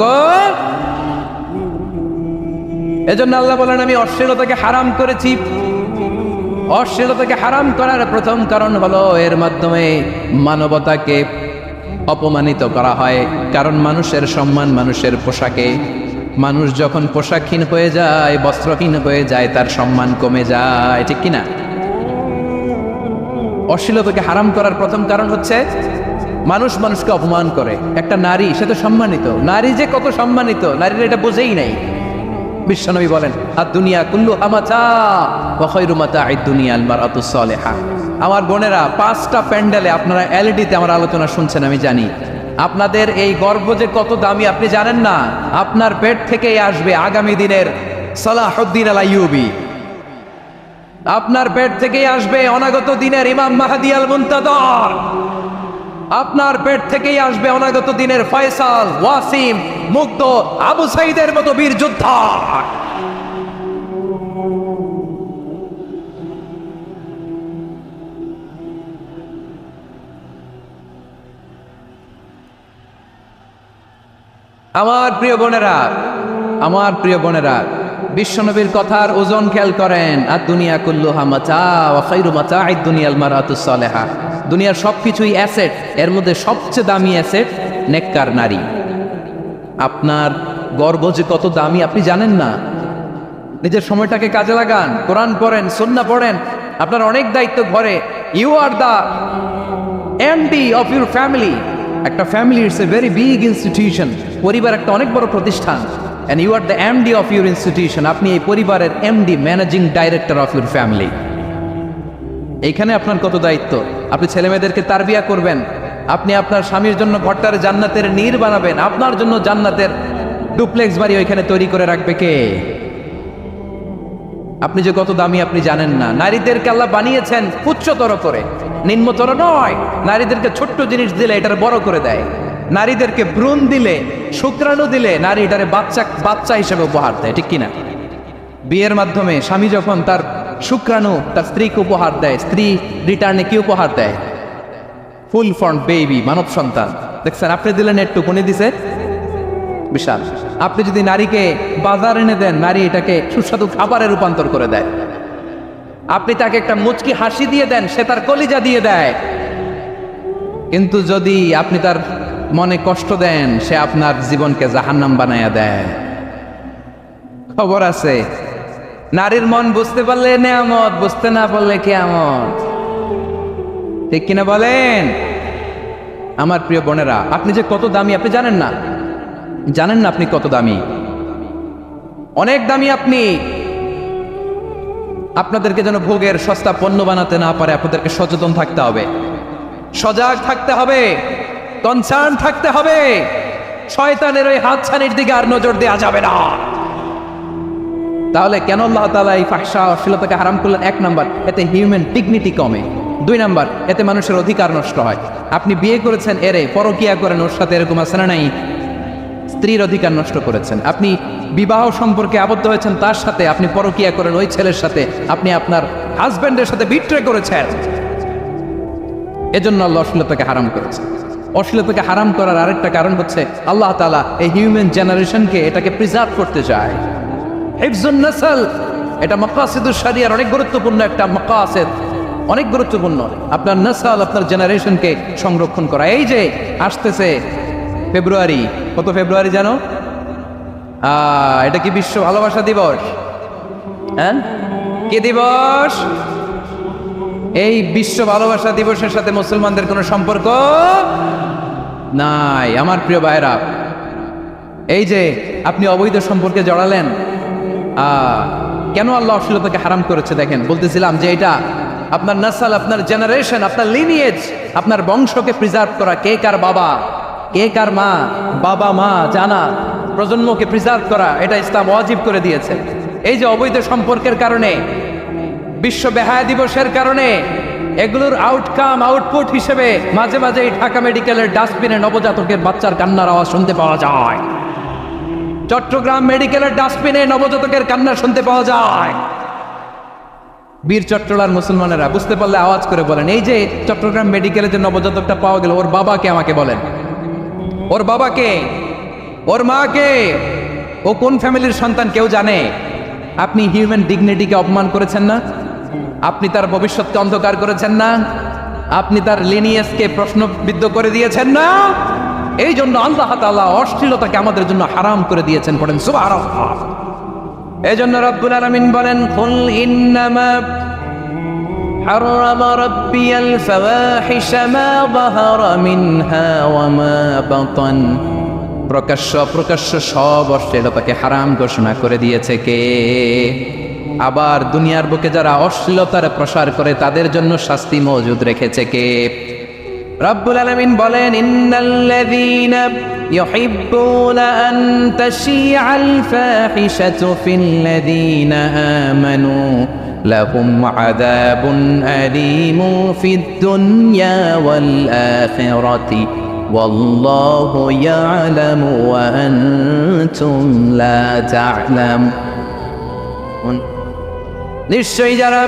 এজন্য আল্লাহ বলেন, আমি অশ্লীলতাকে হারাম করেছি। অশ্লীলতাকে হারাম করার প্রথম কারণ হলো এর মাধ্যমে মানবতাকে অপমানিত করা হয়। কারণ মানুষের সম্মান মানুষের পোশাকে। মানুষ যখন পোশাকহীন হয়ে যায়, বস্ত্রহীন হয়ে যায়, তার সম্মান কমে যায়, ঠিক কিনা? অশ্লীলতাকে হারাম করার প্রথম কারণ হচ্ছে মানুষ মানুষকে অপমান করে। একটা নারী, সে তো সম্মানিত। নারী যে কত সম্মানিত, নারীরা এটা বোঝেই নাই। বিশ্বনবী বলেন, আর দুনিয়া কুল্লুহা মাতা ওয়া খায়রু মাতা'আদ দুনিয়া আল মারআতুস সালিহা। আমার বোনেরা, 5টা প্যান্ডেলে আপনারা এলইডিতে আমার আলোচনা শুনছেন, আমি জানি। আপনাদের এই গর্ব যে কত দামি আপনি জানেন না। আপনার পেট থেকেই আসবে আগামী দিনের সালাহুদ্দিন আল আইয়ুবী। আপনার পেট থেকেই আসবে অনাগত দিনের ইমাম মাহদী আল মুনতাদর। আপনার পেট থেকেই আসবে অনাগত দিনের ফয়সাল, ওয়াসিম, মুগ্ধ, আবু সাইদের মতো বীর যোদ্ধা। আমার প্রিয় বোনেরা, আমার প্রিয় বোনেরা, বিশ্বনবীর কথার ওজন খেয়াল করেন। আর দুনিয়া কুল্লুহা মাতা ওয়া খায়রু মাতা'আদ দুনিয়াল মারআতুস সালিহা। দুনিয়ার সবকিছুই অ্যাসেট, এর মধ্যে সবচেয়ে দামি অ্যাসেট নেককার নারী। আপনার গর্ব যে কত দামি আপনি জানেন না। নিজের সময়টাকে কাজে লাগান, কোরআন পড়েন, সুন্নাহ পড়েন। আপনার অনেক দায়িত্ব ঘরে। You are the MD of your family. একটা family it's a very big institution. পরিবার একটা অনেক বড় প্রতিষ্ঠান। and you are the MD of your institution. আপনি এই পরিবারের MD, managing director of your family. এইখানে আপনার কত দায়িত্ব। আপনি ছেলে মেয়েদেরকে তারবিয়া করবেন, আপনি আপনার স্বামীর জন্য ঘরটার জান্নাতের নীর বানাবেন, আপনার জন্য জান্নাতের ডুপ্লেক্স বাড়ি ওইখানে তৈরি করে রাখবে কে? আপনি যে কত দামি আপনি জানেন না। নারীদেরকে আল্লাহ বানিয়েছেন উচ্চতর করে, নিম্নতর নয়। নারীদেরকে ছোট্ট জিনিস দিলে এটার বড় করে দেয়। নারীদেরকে ভ্রূণ দিলে, শুক্রাণু দিলে নারী এটারে বাচ্চা হিসেবে উপহার দেয়, ঠিক কিনা? বিয়ের মাধ্যমে স্বামী যখন তার শুক্রাণু তার স্ত্রীকে উপহার দেয়, স্ত্রী রিটার্নে কি উপহার দেয়? ফুল ফর্ম বেবি, মানব সন্তান। দেখছেন, আপনি দিলেন একটু, কোনে দিছে বিশাল। আপনি যদি নারীকে বাজার এনে দেন, নারী এটাকে সুস্বাদু খাবারে রূপান্তর করে দেয়। আপনি তাকে একটা মুচকি হাসি দিয়ে দেন, সে তার কলিজা দিয়ে দেয়। কিন্তু যদি আপনি তার মনে কষ্ট দেন, সে আপনার জীবনকে জাহান্নাম বানায়া দেয়। খবর আছে, নারীর মন বুঝতে পারলে নেয়ামত, বুঝতে না পারলে কিয়ামত, ঠিক কিনা বলেন? আমার প্রিয় বোনেরা, আপনি যে কত দামি আপনি জানেন না। জানেন না আপনি কত দামি, অনেক দামি আপনি। আপনাদেরকে যেন ভোগের সস্তা পণ্য বানাতে না পারে, আপনাদেরকে সচেতন থাকতে হবে, সজাগ থাকতে হবে, কনসার্ন থাকতে হবে। শয়তানের ওই হাতছানির দিকে আর নজর দেওয়া যাবে না। তাহলে কেন আল্লাহ তাআলা এই ফাহশা অশ্লীলতাকে হারাম করলেন? 1 নাম্বার, এতে হিউম্যান ডিগনিটি কমে। 2 নাম্বার, এতে মানুষের অধিকার নষ্ট হয়। আপনি বিয়ে করেছেন এরে, পরকিয়া করেন ওর সাথে, এরকম আছে না নাই? স্ত্রীর অধিকার নষ্ট করেছেন। আপনি বিবাহ সম্পর্কে আবদ্ধ হয়েছেন তার সাথে, আপনি পরকিয়া করেন ওই ছেলের সাথে, আপনি আপনার হাজব্যান্ডের সাথে বিট্রে করেছেন। এজন্য আল্লাহ অশ্লীলতাকে হারাম করেছে। অশ্লীলতাকে হারাম করার আরেকটা কারণ হচ্ছে আল্লাহ তাআলা এই হিউম্যান জেনারেশনকে এটাকে প্রিজার্ভ করতে চায়। হিফজুন নাসল, এটা মাকাসিদুশ শরিয়ার অনেক গুরুত্বপূর্ণ একটা মাকাসিদ, অনেক গুরুত্বপূর্ণ। আপনার নাসল, আপনার জেনারেশনকে সংরক্ষণ করা। এই যে আসতেছে ফেব্রুয়ারি, কত ফেব্রুয়ারি জানো? এটা কি বিশ্ব ভালোবাসা দিবস? হ্যাঁ, কি দিবস? এই বিশ্ব ভালোবাসা দিবসের সাথে মুসলমানদের কোনো সম্পর্ক নাই। আমার প্রিয় ভাইরা, এই যে আপনি অবৈধ সম্পর্কে জড়ালেন, কেন আল্লাহ অশ্লীলতাকে হারাম করেছে দেখেন। বলতেছিলাম যে এটা আপনার নাসাল, আপনার জেনারেশন, আপনার লিনিয়েজ, আপনার বংশকে প্রিজার্ভ করা। কে কার বাবা, কে কার মা, বাবা মা জানা, প্রজন্মকে প্রিজার্ভ করা, এটা ইসলাম ওয়াজিব করে দিয়েছে। এই যে অবৈধ সম্পর্কের কারণে, বিশ্ব বেহায়া দিবসের কারণে, এগুলোর আউটকাম, আউটপুট হিসেবে মাঝে মাঝে এই ঢাকা মেডিকেলের ডাস্টবিনে নবজাতকের বাচ্চার কান্নার আওয়াজ শুনতে পাওয়া যায়। চট্টগ্রাম মেডিকেলের ডাস্টবিনে নবজাতকের কান্না শুনতে পাওয়া যায়। বীর চট্টলার মুসলমানেরা বুঝতে পারলে আওয়াজ করে বলেন, এই যে চট্টগ্রাম মেডিকেলে যে নবজাতকটা পাওয়া গেল, ওর বাবাকে আমাকে বলেন, ওর বাবাকে, ওর মাকে, ও কোন ফ্যামিলির সন্তান কেউ জানে? আপনি হিউম্যান ডিগনিটিকে অপমান করেছেন না? আপনি তার ভবিষ্যৎকে অন্ধকার করেছেন না? আপনি তার লিনিয়েজকে প্রশ্নবিদ্ধ করে দিয়েছেন না? এই জন্য আল্লাহ তাআলা অশ্লীলতাকে আমাদের জন্য হারাম করে দিয়েছেন। পড়েন সুবহানাল্লাহ। এই জন্য রব্বুল আলামিন বলেন, কুল ইন্নামা হারামা রাব্বিয়াল ফাওয়াহিশা মা যাহারা মিনহা ওয়া মা বাতান। প্রকাশ্য অপ্রকাশ্য সব অশ্লীলতাকে হারাম ঘোষণা করে দিয়েছে কে? আবার দুনিয়ার বুকে যারা অশ্লীলতার প্রসার করে তাদের জন্য শাস্তি মজুদ রেখেছে কে? রব্বুল আলামিন বলেন, ইন্নাল্লাযীনা ইউহিব্বুনা আন তাশিআল ফাহিশাতু ফিল্লাযীনা আমানু লাহুম আযাবুন আলীমুন ফিদ দুনিয়া ওয়াল আখিরাতি ওয়াল্লাহু ইয়ালামু ওয়া আনতুম লা তা'লামুন। নিশ্চয়ই যারা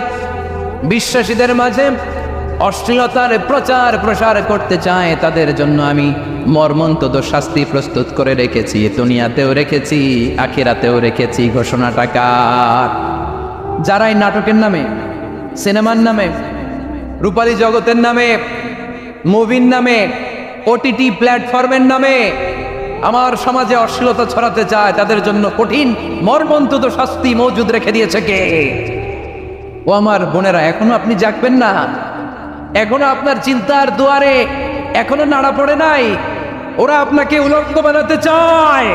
বিশ্বাসীদের মাঝে অশ্লীলতার প্রচার প্রসার করতে চায় তাদের জন্য আমি মর্মন্তুদ শাস্তি প্রস্তুত করে রেখেছি, দুনিয়াতেও রেখেছি, আখিরাতেও রেখেছি। ঘোষণাটা কার? যারা এই নাটকের নামে, সিনেমার নামে, রূপালী জগতের নামে, মুভির নামে, ওটিটি প্ল্যাটফর্মের নামে আমার সমাজে অশ্লীলতা ছড়াতে চায়, তাদের জন্য কঠিন মর্মন্তুদ শাস্তি মজুদ রেখে দিয়েছে কে? ও আমার বোনেরা, এখনো আপনি জাগবেন না? এখনো আপনার চিন্তার দুয়ারে এখনো নাড়া পড়ে নাই? ওরা আপনাকে উলঙ্গ বানাতে চায়,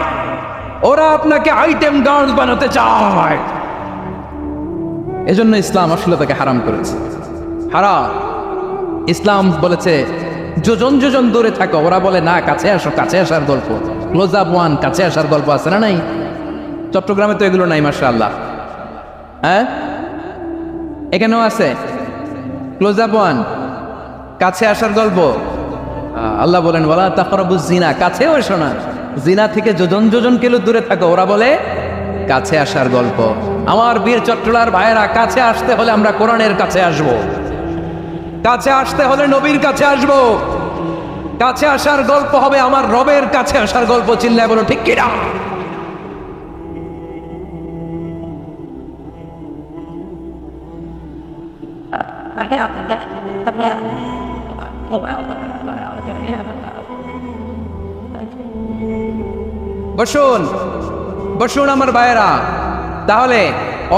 ওরা আপনাকে আইটেম গার্ল বানাতে চায়। এজন্য ইসলাম অশ্লীলতাকে হারাম করেছে। হারাম। ইসলাম বলেছে যোজন যোজন দূরে থাকো, ওরা বলে না কাছে আসো, কাছে আসার গল্প, ক্লোজ আপ ওয়ান, কাছে আসার গল্প আছে না নাই? চট্টগ্রামে তো এগুলো নাই মাশাআল্লাহ। হ্যাঁ, এখানেও আছে ক্লোজ আপ ওয়ান, কাছে আসার গল্প। আল্লাহ বলেন ওয়ালা তাকরাবুজ জিনা, কাছেও এসো না, জিনা থেকে যোজন যোজন কিলো দূরে থাকো, ওরা বলে কাছে আসার গল্প। আমার বীর চট্টলার ভাইয়েরা, কাছে আসতে হলে আমরা কোরআনের কাছে আসব, কাছে আসতে হলে নবীর কাছে আসব, কাছে আসার গল্প হবে আমার রবের কাছে আসার গল্প। চিল্লায় বলো ঠিক কিনা? বসুন বসুন আমার ভাইয়েরা। তাহলে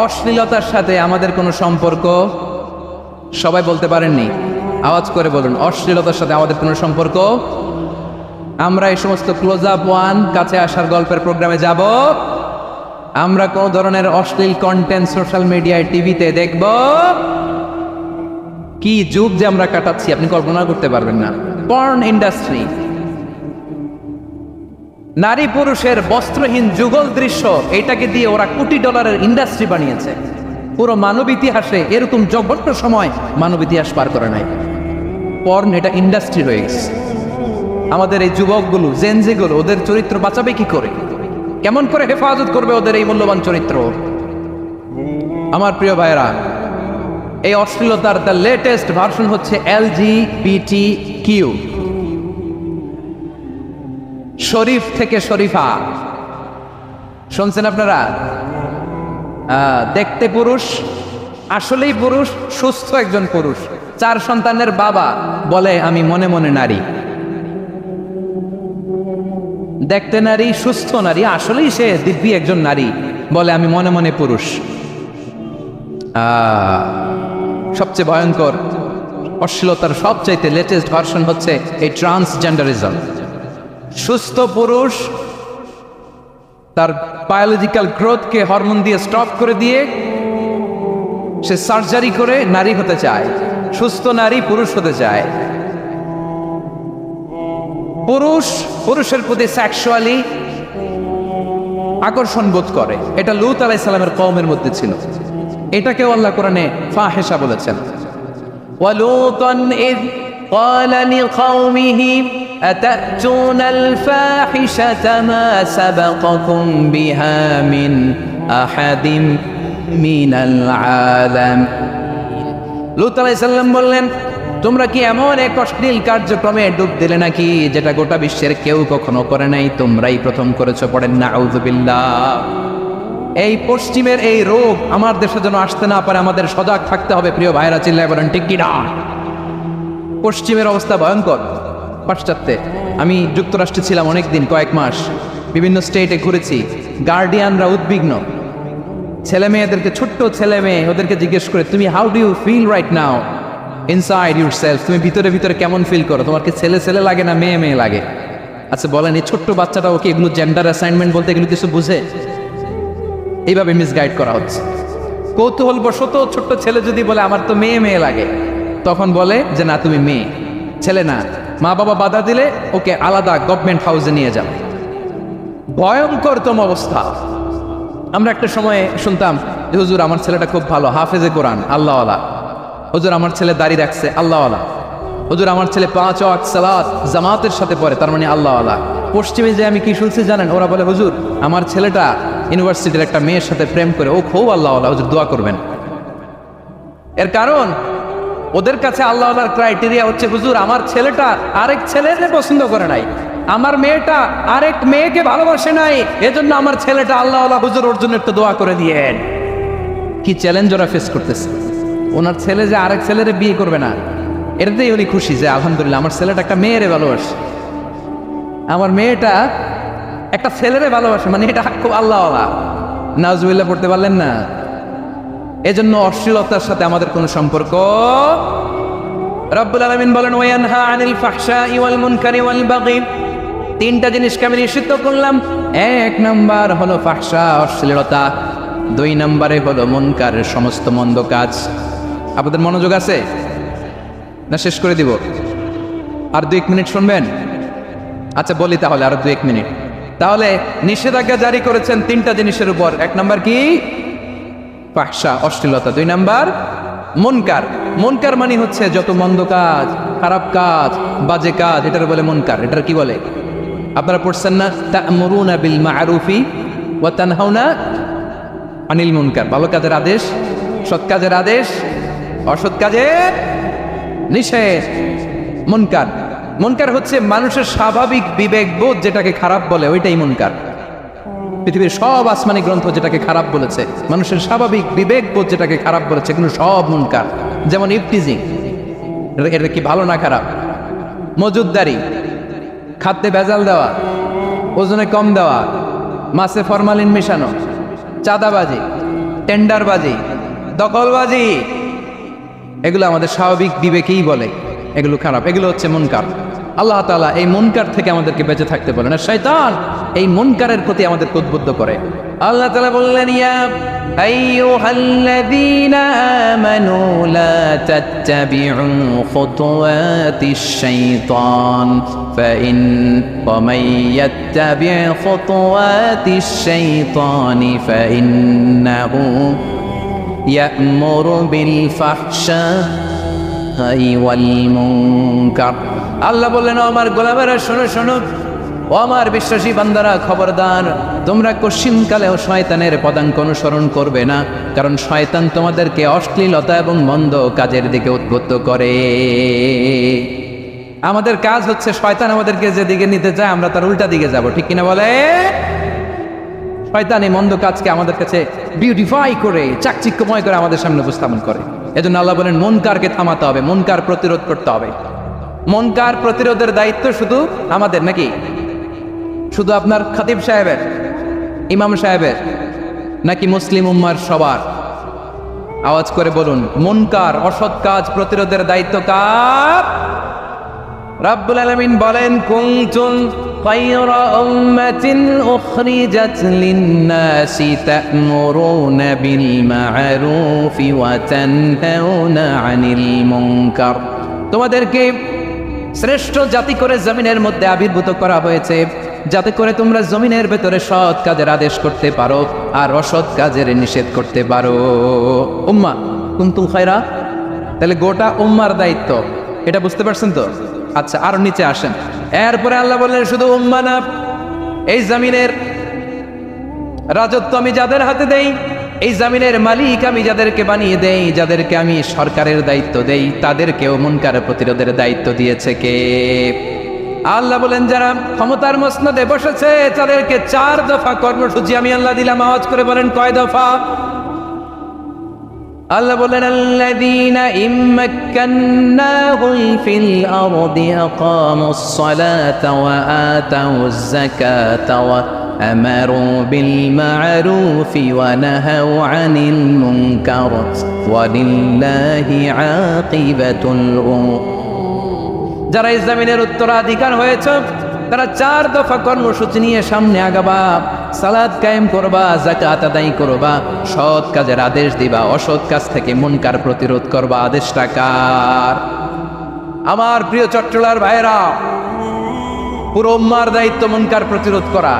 অশ্লীলতার সাথে আমাদের কোনো সম্পর্ক? সবাই বলতে পারেননি, আওয়াজ করে বলুন, অশ্লীলতার সাথে আমাদের কোনো সম্পর্ক? আমরা এই সমস্ত ক্লোজ আপ ওয়ান, কাছে আসার গল্পের প্রোগ্রামে যাব? আমরা কোন ধরনের অশ্লীল কন্টেন্ট সোশ্যাল মিডিয়ায়, টিভিতে দেখব? কি যুগ যে আমরা কাটাচ্ছি আপনি কল্পনা করতে পারবেন না। পর্ন ইন্ডাস্ট্রি, নারী পুরুষের বস্ত্রহীন যুগল দৃশ্য, এটাকে দিয়ে ওরা কোটি ডলারের ইন্ডাস্ট্রি বানিয়েছে। পুরো মানব ইতিহাসে এরকম জঘন্য সময় মানব ইতিহাস পার করে নাই। পর্ন এটা ইন্ডাস্ট্রি হয়ে গেছে। আমাদের এই যুবকগুলো, জেনজিগুলো, ওদের চরিত্র বাঁচাবে কি করে? কেমন করে হেফাজত করবে ওদের এই মূল্যবান চরিত্র? আমার প্রিয় ভাইরা, এই অশ্লীলতার দ্য লেটেস্ট ভার্সন হচ্ছে LGBTQ, শরীফ থেকে শরীফা। শুনছেন আপনারা? দেখতে পুরুষ, আসলেই পুরুষ, সুস্থ একজন পুরুষ, 4 সন্তানের বাবা, বলে আমি মনে মনে নারী। দেখতে নারী, সুস্থ নারী, আসলেই সে দিব্যি একজন নারী, বলে আমি মনে মনে পুরুষ। সবচেয়ে ভয়ঙ্কর অশ্লীলতার সবচাইতে লেটেস্ট ভার্সন হচ্ছে এই ট্রান্সজেন্ডারিজম। সুস্থ পুরুষ তার বায়োলজিক্যাল গ্রোথকে হরমোন দিয়ে স্টপ করে দিয়ে সে সার্জারি করে নারী হতে চায়। সুস্থ নারী পুরুষ হতে চায়। পুরুষ পুরুষের প্রতি সেক্সুয়ালি আকর্ষণ বোধ করে। এটা লূত আলাইহিস সালামের কওমের মধ্যে ছিল। এটাকেও আল্লাহ কোরআনে ফাহিশা বলেছেন। ওয়ালুতান ইয قال لقومه أتأتون الفاحشة ما سبقكم بها من أحد من العالم। লূত আলাইহিস সালাম বললেন, তোমরা কি এমন এক অশ্লীল কার্যক্রমে ডুব দিলে নাকি যেটা গোটা বিশ্বের কেউ কখনো করে নাই, তোমরাই প্রথম করেছো? পড়েন নাউযুবিল্লাহ। এই পশ্চিমের এই রোগ আমার দেশে যেন আসতে না পারে, আমাদের সজাগ থাকতে হবে। প্রিয় ভাইরা, চিল্লায় বলেন ঠিক কিনা? পশ্চিমের অবস্থা ভয়ঙ্কর। পাশ্চাত্যে আমি যুক্তরাষ্ট্রে ছিলাম অনেকদিন, কয়েক মাস, বিভিন্ন স্টেটে ঘুরেছি। গার্ডিয়ানরা উদ্বিগ্ন, ছেলে মেয়েদেরকে, ছোট্ট ছেলে মেয়ে, ওদেরকে জিজ্ঞেস করে তুমি how do you feel right now inside yourself, তুমি ভিতরে ভিতরে কেমন ফিল করো? তোমার কি ছেলে ছেলে লাগে না মেয়ে মেয়ে লাগে? আচ্ছা বলেন, এই ছোট্ট বাচ্চাটা ওকে এগুলো জেন্ডার অ্যাসাইনমেন্ট বলতে এগুলো কিছু বুঝে? এইভাবে মিসগাইড করা হচ্ছে। কৌতূহলবশত ছোট্ট ছেলে যদি বলে আমার তো মেয়ে মেয়ে লাগে, তখন বলে যে না তুমি মেয়ে, ছেলে না। মা বাবা বাধা দিলে ওকে আলাদা গভর্নমেন্ট হাউসে নিয়ে যাও। ভয়ঙ্করতম অবস্থা। আমরা একটা সময়ে শুনতাম যে হুজুর আমার ছেলেটা খুব ভালো, হাফেজে কোরআন, আল্লাহওয়ালা। হুজুর আমার ছেলে দাড়ি রাখছে, আল্লাহওয়ালা। হুজুর আমার ছেলে 5 ওয়াক্ত সালাত জামাতের সাথে পড়ে, তার মানে আল্লাহওয়ালা। পশ্চিমে যে আমি কি শুনছি জানেন? ওরা বলে হুজুর আমার ছেলেটা ইউনিভার্সিটির একটা মেয়ের সাথে প্রেম করে, ও খুব আল্লাহওয়ালা, হুজুর দোয়া করবেন। এর কারণ ওদের কাছে আল্লাহওয়ালার ক্রাইটেরিয়া হচ্ছে হুজুর আমার ছেলেটা আরেক ছেলেকে পছন্দ করে নাই, আমার মেয়েটা আরেক মেয়েকে ভালোবাসে নাই, এজন্য আমার ছেলেটা আল্লাহওয়ালা, হুজুর ওর জন্য একটু দোয়া করে দিয়েন। কি চ্যালেঞ্জ ওরা ফেস করতেছে। ওনার ছেলে যে আরেক ছেলেরে বিয়ে করবে না, এটাতেই উনি খুশি যে আলহামদুলিল্লাহ আমার ছেলেটা একটা মেয়েরে ভালোবাসে, আমার মেয়েটা একটা ছেলেরে ভালোবাসে, মানে এটা খুব আল্লাহওয়ালা। নাউজুবিল্লাহ পড়তে পারলেন না? এজন্য অশ্লীলতার সাথে আমাদের কোনো সম্পর্ক। রব্বুল আলামিন বলেন ওয়ায়ানহা আনিল ফাহশাই ওয়াল মুনকারি ওয়াল বাগি, 3টা জিনিসকে আমি নিষিদ্ধ করলাম। 1 নাম্বার হলো ফাহশা, অশ্লীলতা। 2 নম্বরে হলো মুনকারের সমস্ত মন্দ কাজ। আপনাদের মনোযোগ আছে? না শেষ করে দিব? আর 2 মিনিট শুনবেন? আচ্ছা বলি তাহলে আরো 2 মিনিট। তাহলে নিষেধাজ্ঞা জারি করেছেন 3টা জিনিসের উপর। 1 নাম্বার কি? ফাহশা, অশ্লীলতা। 2 নাম্বার মুনকার। মুনকার মানে হচ্ছে যত মন্দ কাজ, খারাপ কাজ, বাজে কাজ, এটার বলে মুনকার। এটার কি বলে? আপনারা পড়ছেন না, তা'মুরুনা বিল মা'রুফি ওয়া তানহাউনা আনিল মুনকার। ভালো কাজের আদেশ, সৎ কাজের আদেশ, অসৎ কাজের নিষেধ। মুনকার, মুনকার হচ্ছে মানুষের স্বাভাবিক বিবেক বোধ যেটাকে খারাপ বলে, ওইটাই মুনকার। পৃথিবীর সব আসমানি গ্রন্থ যেটাকে খারাপ বলেছে, মানুষের স্বাভাবিক বিবেক বোধ যেটাকে খারাপ বলেছে, কিন্তু সব মুনকার। যেমন ইফটিজিং, এটা কি ভালো না খারাপ? মজুদদারি, খাদ্যে ভেজাল দেওয়া, ওজনে কম দেওয়া, মাছে ফরমালিন মেশানো, চাঁদাবাজি, টেন্ডারবাজি, দখলবাজি, এগুলো আমাদের স্বাভাবিক বিবেকেই বলে এগুলো খারাপ, এগুলো হচ্ছে মুনকার। আল্লাহ তাআলা এই মুনকার থেকে আমাদেরকে বেঁচে থাকতে বলেন। আর শয়তান এই মুনকারের প্রতি আমাদেরকে উদ্বুদ্ধ করে। আল্লাহ তাআলা বললেন, ইয়া আইয়ুহাল্লাযীনা আমানু লা তাত্তাবিউ খুতুওয়াতিশ শাইতান ফাইন ওয়া মান ইয়াত্তাবি' খুতুওয়াতিশ শাইতানি ফাইন্নাহু ইয়া'মুরু বিল ফাহশাই ওয়াল মুনকার। আল্লাহ বললেন, আমার গোলামেরা শোনো শোনো, ও আমার বিশ্বাসী বান্দারা খবরদার, তোমরা কশিনকালেও শয়তানের পদাঙ্ক অনুসরণ করবে না, কারণ শয়তান তোমাদেরকে অশ্লীলতা এবং মন্দ কাজের দিকে উদ্বুদ্ধ করে। আমাদের কাজ হচ্ছে শয়তান আমাদেরকে যেদিকে নিতে চায় আমরা তার উল্টা দিকে যাব, ঠিক কিনা বলে? শয়তান এই মন্দ কাজকে আমাদের কাছে বিউটিফাই করে, চাকচিক্যময় করে আমাদের সামনে উপস্থাপন করে। এজন্য আল্লাহ বলেন মুনকারকে থামাতে হবে, মুনকার প্রতিরোধ করতে হবে। মুনকার প্রতিরোধের দায়িত্ব শুধু আমাদের নাকি? শুধু আপনার খতিব সাহেবের, ইমাম সাহেবের, নাকি মুসলিম উম্মার সবার? আওয়াজ করে বলুন, মুনকার অসৎ কাজ প্রতিরোধের দায়িত্ব কার? রাব্বুল আলামিন বলেন, কুনতুম খায়রা উম্মাতিন উখরিজাত লিন-নাসি তা'মুরুনা বিল মা'রুফি ওয়া তানহাউনা আনিল মুনকার। তোমাদেরকে শ্রেষ্ঠ জাতি করে জমিনের মধ্যে আবির্ভূত করা হয়েছে, যাতে করে তোমরা জমিনের ভেতরে সৎ কাজের আদেশ করতে পারো আর অসৎ কাজের নিষেধ করতে পারো। উম্মাহ কুনতুম খায়রা, তাহলে গোটা উম্মার দায়িত্ব, এটা বুঝতে পারছেন তো? আচ্ছা, আরো নিচে আসেন। এরপরে আল্লাহ বললেন, শুধু উম্মাহ না, এই জমিনের রাজত্ব আমি যাদের হাতে দেই, এই জমিনের মালিক আমি যাদেরকে বানিয়ে দেই, যাদেরকে আমি সরকারের দায়িত্ব দেই, তাদেরকেও মুনকার প্রতিরোধের দায়িত্ব দিয়েছে কে? আল্লাহ বলেন, যারা ক্ষমতার মসনদে বসেছে তাদেরকে 4 দফা কর্মসূচি আমি আল্লাহ দিলাম। আওয়াজ করে বলেন, কয় দফা? আল্লাহ বলেন, আল্লাযীনা ইম্মাক্কান্নাহুম ফিল আরদি আকামুস সালাতা ওয়া আতাউয যাকাতা ওয়া আমারু বিল মা'রুফি ওয়া নাহাউ আনিল মুনকার ওয়া লিল্লাহি আকিবাতুল উমুর। যারা এই জমিনের উত্তরাধিকার হয়েছে তারা 4 দফা কর্মসূচি নিয়ে সামনে আগাবা। সালাত কায়েম করবা, যাকাত আদায় করবা, সৎ কাজের আদেশ দিবা, অসৎ কাজ থেকে মুনকার প্রতিরোধ করবা। আদেশটা কার? আমার প্রিয় চট্টলার ভাইরা, পুরো উম্মার দায়িত্ব মুনকার প্রতিরোধ করা,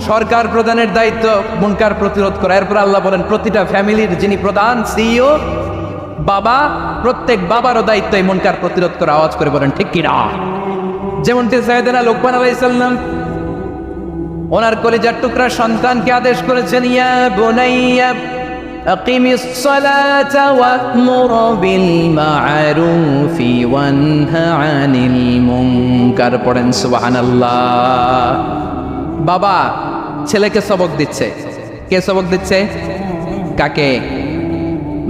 সরকার প্রধানের দায়িত্ব মুনকার প্রতিরোধ করা। এরপর আল্লাহ বলেন, প্রতিটা ফ্যামিলির যিনি প্রধান সিইও বাবা, প্রত্যেক বাবারও দায়িত্ব এই মুনকার প্রতিরোধ করা। আওয়াজ করে বলেন ঠিক কিনা? যেমনটি সাইয়েদনা লুকমান আলাইহিস সালাম ওনার কলিজার টুকরা সন্তানকে আদেশ করেছেন, ইয়া বুনাইয়া আকিমিস সালাতা ওয়া'মুর বিল মা'রুফি ওয়ানহা আনিল মুনকার। পড়েন সুবহানাল্লাহ। বাবা ছেলেকে সবক দিচ্ছে। কে সবক দিচ্ছে? কাকে?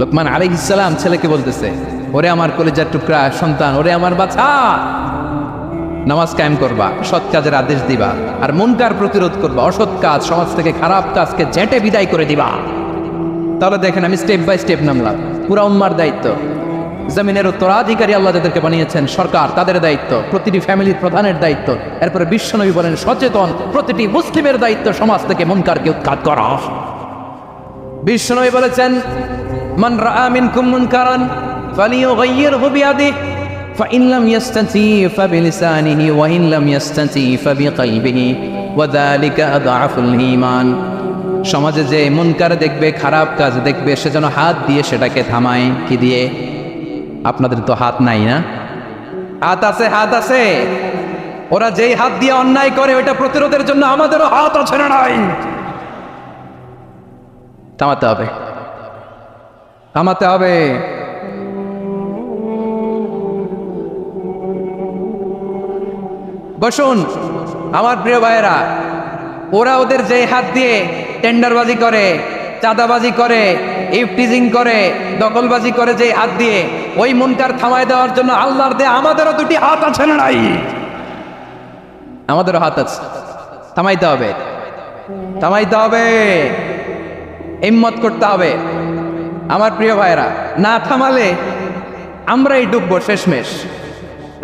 লুকমান আলাইহিস সালাম ছেলেকে বলতেছে, ওরে আমার কলিজার টুকরা সন্তান, ওরে আমার বাছা, নামাজ কায়েম করবা, সৎ কাজের আদেশ দিবা, আর মুনকার প্রতিরোধ করবা, অসৎ কাজ, সমাজ থেকে খারাপ কাজকে ঝেঁটে বিদায় করে দিবা। তাহলে দেখেন, আমি স্টেপ বাই স্টেপ নামলাম। পুরা উম্মার দায়িত্ব, জমিনের উত্তরাধিকারী আল্লাহ যাদেরকে বানিয়েছেন সরকার, তাদের দায়িত্ব, প্রতিটি ফ্যামিলির প্রধানের দায়িত্ব। এরপরে বিশ্বনবী বলেন, সচেতন প্রতিটি মুসলিমের দায়িত্ব সমাজ থেকে মুনকারকে উৎখাত করা। বিশ্বনবী বলেছেন, মান রাআ মিনকুম মুনকারান ফালিয়ুগাইয়িরহু বিয়াদিহি فإن لم يستطيع فبلسانه وإن لم يستطيع فبقلبه وذلك أضعف الإيمان। সমাজে যে মুনকার দেখবে, খারাপ কাজ দেখবে, সে যেন হাত দিয়ে সেটাকে থামায়। কি দিয়ে? আপনাদের তো হাত নাই না? হাত আছে, হাত আছে। ওরা যেই হাত দিয়ে অন্যায় করে ওইটা প্রতিরোধের জন্য আমাদেরও হাত আছে না নাই? থামাতে হবে, থামাতে হবে। বসুন আমার প্রিয় ভাইয়েরা, ওরা ওদের যে হাত দিয়ে টেন্ডারবাজি করে, চাঁদাবাজি করে, ইফটিজিং করে, দখলবাজি করে, যে হাত দিয়ে, ওই মুনকার থামায় দেওয়ার জন্য আল্লাহর দেয়া আমাদেরও দুটি হাত আছে না নাই? আমাদেরও হাত আছে। থামাইতে হবে, থামাইতে হবে, হিম্মত করতে হবে। আমার প্রিয় ভাইয়েরা, না থামালে আমরাই ডুববো শেষমেশ।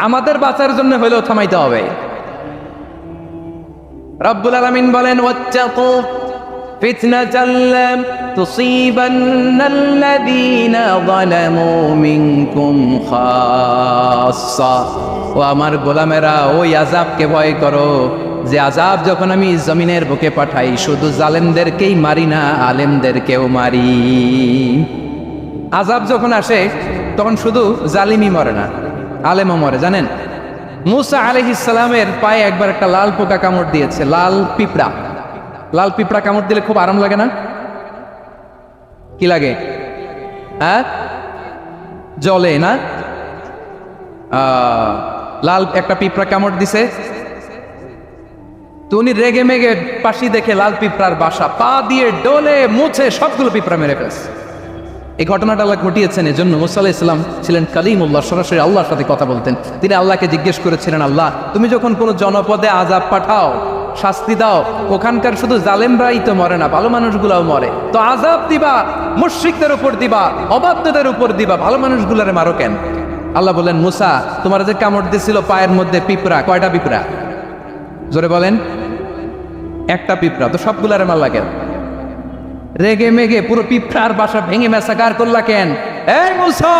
আমাদের বাঁচার জন্য হলেও থামাইতে হবে। রব্বুল আলামিন বলেন, ওয়াত্তাকু ফিতনাতাল লা তুসিবান্নাল্লাযীনা যালামু মিনকুম খাসসা। ও আমার গোলামেরা, ওই আযাবকে ভয় করো যে আযাব যখন আমি জমিনের বুকে পাঠাই শুধু জালেমদেরকেই মারি না, আলেমদেরকেও মারি। আযাব যখন আসে তখন শুধু জালিমই মরে না, আলেমও মরে। জানেন, মুসা আলাইহিস সালামের পায়ে একবার একটা লাল পোকা কামড় দিয়েছে, লাল পিঁপড়া। লাল পিঁপড়া কামড় দিলে খুব আরাম লাগে না? কি লাগে? হ্যাঁ, জলে না? লাল একটা পিঁপড়া কামড় দিছে, তো উনি রেগে মেগে পাশি দেখে লাল পিঁপড়ার বাসা, পা দিয়ে ডলে মুছে সবগুলো পিঁপড়া মেরে ফেলছে। এই ঘটনাটা আল্লাহ ঘটিয়েছেন এজন্য মুসা আলাইহিস সালাম ছিলেন কালিমুল্লাহ, সরাসরি আল্লাহর সাথে কথা বলতেন। তিনি আল্লাহকে জিজ্ঞেস করেছিলেন, আল্লাহ তুমি যখন কোনো জনপদে আযাব পাঠাও, শাস্তি দাও, ওখানকার শুধু জালেমরাই তো মরে না, ভালো মানুষগুলাও মরে, তো আযাব দিবা মুশরিকদের উপর দিবা, অবাধ্যদের উপর দিবা, ভালো মানুষগুলারে মারো কেন? আল্লাহ বলেন, মুসা তোমার যে কামড় দিছিল পায়ের মধ্যে পিঁপড়া, কয়টা পিঁপড়া? জোরে বলেন। একটা পিঁপড়া, তো সবগুলারে মারলা কেন? রেগে মেগে পুরো পিঁপড়ার বাসা ভেঙে মেসাকার করলা কেন? এই মুসা,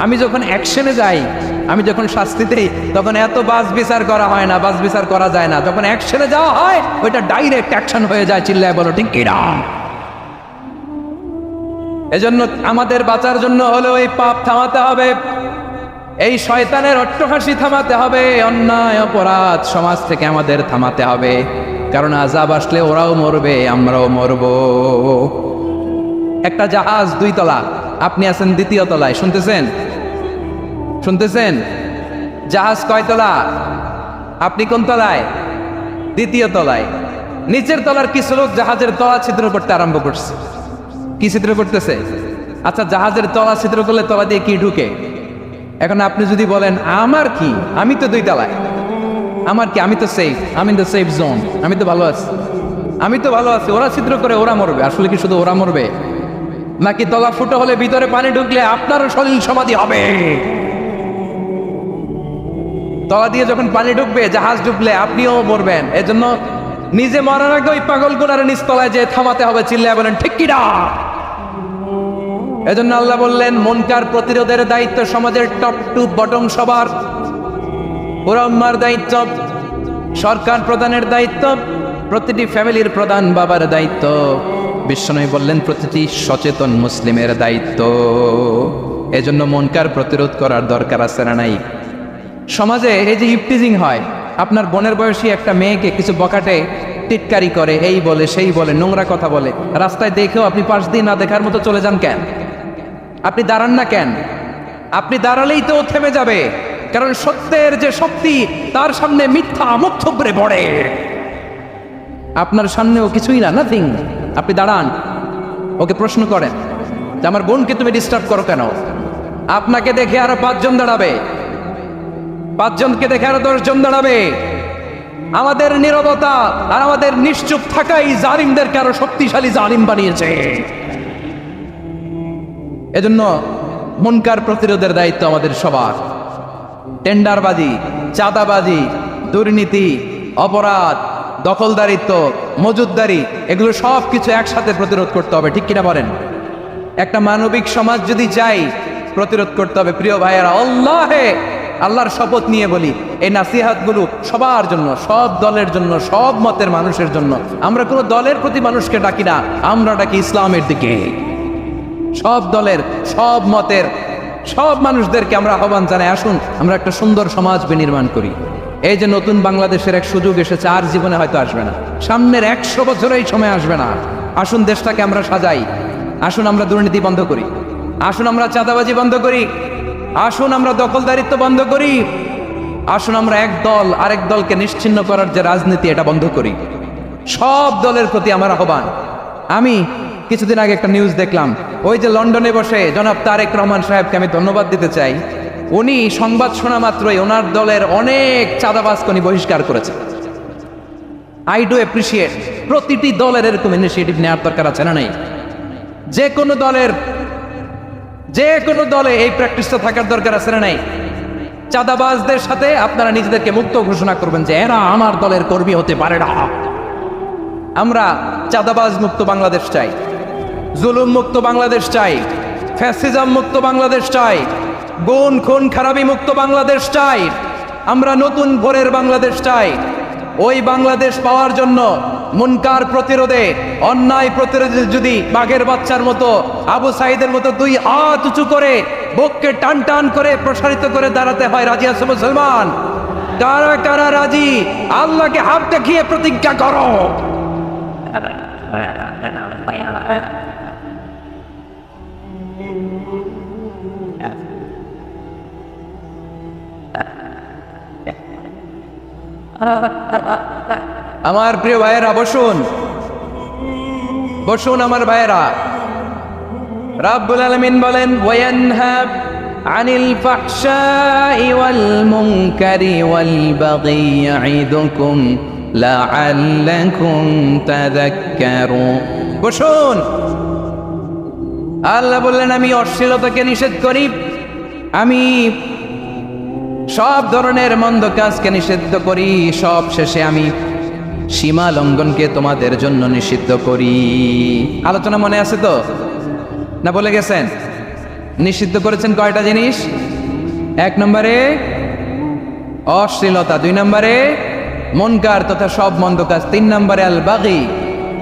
আমি যখন অ্যাকশনে যাই, আমি যখন শাস্তি দেই, তখন এত বাস বিচার করা হয় না, বাস বিচার করা যায় না। যখন অ্যাকশনে যাওয়া হয় ওইটা ডাইরেক্ট অ্যাকশন হয়ে যায়। চিল্লায় বলো ঠিক কিনা? এজন্য আমাদের বাঁচার জন্য হলেও এই পাপ থামাতে হবে, এই শয়তানের অট্টহাসি থামাতে হবে, অন্যায় অপরাধ সমাজ থেকে আমাদের থামাতে হবে। কারণ আযাব আসলে ওরাও মরবে, আমরাও মরব। একটা জাহাজ 2 তলা, আপনি আছেন 2য় তলায়। শুনতেছেন? শুনতেছেন? জাহাজ কয় তলা? আপনি কোন তলায়? 2য় তলায়। নিচের তলার কিছু লোক জাহাজের তলা ছিদ্র করতে আরম্ভ করছে। কি ছিদ্র করতেছে? আচ্ছা, জাহাজের তলা ছিদ্র করলে তলা দিয়ে কি ঢুকে? এখন আপনি যদি বলেন আমার কি, আমি তো 2 তলায়, আমার কি, আমি তো সেফ, আমি ইন দ্য সেফ জোন, আমি তো ভালো আছি, আমি তো ভালো আছি, ওরা ছিদ্র করে ওরা মরবে। আসলে কি শুধু ওরা মরবে, নাকি তলা ফুটো হলে ভিতরে পানি ঢুকলে আপনারও শরীর সমাধি হবে? তলা দিয়ে যখন পানি ঢুকবে, জাহাজ ঢুকলে আপনিও মরবেন। এজন্য নিজে মরার আগে ওই পাগল গুনার নিচতলায় যে থামাতে হবে। চিল্লায় বলেন ঠিক কিনা? এজন্য আল্লাহ বললেন, মুনকার প্রতিরোধের দায়িত্ব সমাজের টপ টু বটম সবার। পুরা উম্মার দায়িত্ব, সরকার প্রধানের দায়িত্ব, প্রতিটি ফ্যামিলির প্রধান বাবার দায়িত্ব, বিশ্বনবী বললেন প্রতিটি সচেতন মুসলিমের দায়িত্ব। এজন্য মুনকার প্রতিরোধ করার দরকার আছে না নাই? সমাজে এই যে ইফটিজিং হয়, আপনার বোনের বয়সী একটা মেয়েকে কিছু বকাটে টিটকারি করে, এই বলে সেই বলে, নোংরা কথা বলে, রাস্তায় দেখেও আপনি পাশ দিয়ে না দেখার মতো চলে যান কেন? আপনি দাঁড়ান না কেন? আপনি দাঁড়ালেই তো থেমে যাবে, কারণ সত্যের যে শক্তি তার সামনে মিথ্যা মুখ থুবড়ে পড়ে। আপনার সামনেও কিছুই না, নাথিং। আপনি দাঁড়ান, ওকে প্রশ্ন করেন যে আমার বোনকে তুমি ডিস্টার্ব করো কেন? আপনাকে দেখে আরো 5 জন দাঁড়াবে, 5 জনকে দেখে আরো 10 জন দাঁড়াবে। আমাদের নীরবতা আর আমাদের নিশ্চুপ থাকাই জালিমদেরকে আরো শক্তিশালী জালিম বানিয়েছে। এজন্য মুনকার প্রতিরোধের দায়িত্ব আমাদের সবার। টেন্ডারবাজি, চাঁদাবাজি, দুর্নীতি, অপরাধ, দখলদারিত্ব, মজুদদারি, এগুলো সব কিছু একসাথে প্রতিরোধ করতে হবে। ঠিক কিনা বলেন? একটা মানবিক সমাজ যদি চাই, প্রতিরোধ করতে হবে। প্রিয় ভাইয়েরা, আল্লাহর শপথ নিয়ে বলি, এই নাসিহাতগুলো সবার জন্য, সব দলের জন্য, সব মতের মানুষের জন্য। আমরা কোনো দলের প্রতি মানুষকে ডাকি না, আমরা ডাকি ইসলামের দিকে। সব দলের, সব মতের, সব মানুষদেরকে আমরা আহ্বান জানাই, আসুন আমরা একটা সুন্দর সমাজ বিনির্মাণ করি। এই যে নতুন বাংলাদেশের এক সুযোগ এসেছে, আর জীবনে হয়তো আসবে না, সামনের 100 বছরে এই সময় আসবে না। আসুন দেশটাকে আমরা সাজাই, আসুন আমরা দুর্নীতি বন্ধ করি, আসুন আমরা চাঁদাবাজি বন্ধ করি, আসুন আমরা দখলদারিত্ব বন্ধ করি, আসুন আমরা এক দল আরেক দলকে নিশ্চিহ্ন করার যে রাজনীতি, এটা বন্ধ করি। সব দলের প্রতি আমার আহ্বান। আমি কিছুদিন আগে একটা নিউজ দেখলাম, ওই যে লন্ডনে বসে জনাব তারেক রহমান সাহেবকে আমি ধন্যবাদ দিতে চাই, উনি সংবাদ শোনা মাত্রই ওনার দলের অনেক চাঁদাবাজকে উনি বহিষ্কার করেছে। I do appreciate. প্রতিটি দলের এরকম ইনিশিয়েটিভ নেওয়ার দরকার আছে না নাই? যে কোনো দলে এই প্র্যাকটিসটা থাকার দরকার আছে না নাই? চাঁদাবাজদের সাথে আপনারা নিজেদেরকে মুক্ত ঘোষণা করবেন যে এরা আমার দলের কর্মী হতে পারে না। আমরা চাঁদাবাজ মুক্ত বাংলাদেশ চাই, জুলুম মুক্ত বাংলাদেশ চাই, ফ্যাসিজম মুক্ত বাংলাদেশ চাই, গুণ খুন খারাপি মুক্ত বাংলাদেশ চাই। আমরা নতুন ভোরের বাংলাদেশ চাই। ওই বাংলাদেশ পাওয়ার জন্য মুনকার প্রতিরোধে, অন্যায় প্রতিরোধে যদি বাঘের বাচ্চার মতো, আবু সাইদের মতো 2 হাত উঁচু করে, বুককে টান টান করে প্রসারিত করে দাঁড়াতে হয়, রাজি আছে মুসলমান? কারা কারা রাজি? আল্লাহকে হাত দেখিয়ে প্রতিজ্ঞা করো। আমার প্রিয় ভাইয়েরা, বসুন বসুন আমার ভাইয়েরা। রাব্বুল আলামিন বলেন, ওয়ায়ানহা আনিল ফাহশাই ওয়াল মুনকারি ওয়াল বাগি ইয়াইদুকুম লাআল্লাকুম তাযাক্কারুন। বসুন। আল্লাহ বললেন, আমি অশ্লীলতাকে নিষেধ করি, আমি সব ধরনের মন্দ কাজকে নিষিদ্ধ করি, সব শেষে আমি সীমা লঙ্ঘনকে তোমাদের জন্য নিষিদ্ধ করি। আলোচনা মনে আছে তো, না বলে গেছেন? নিষিদ্ধ করেছেন কয়টা জিনিস? 1 নম্বরে অশ্লীলতা, 2 নম্বরে মুনকার তথা সব মন্দ কাজ, 3 নম্বরে আল বাগি,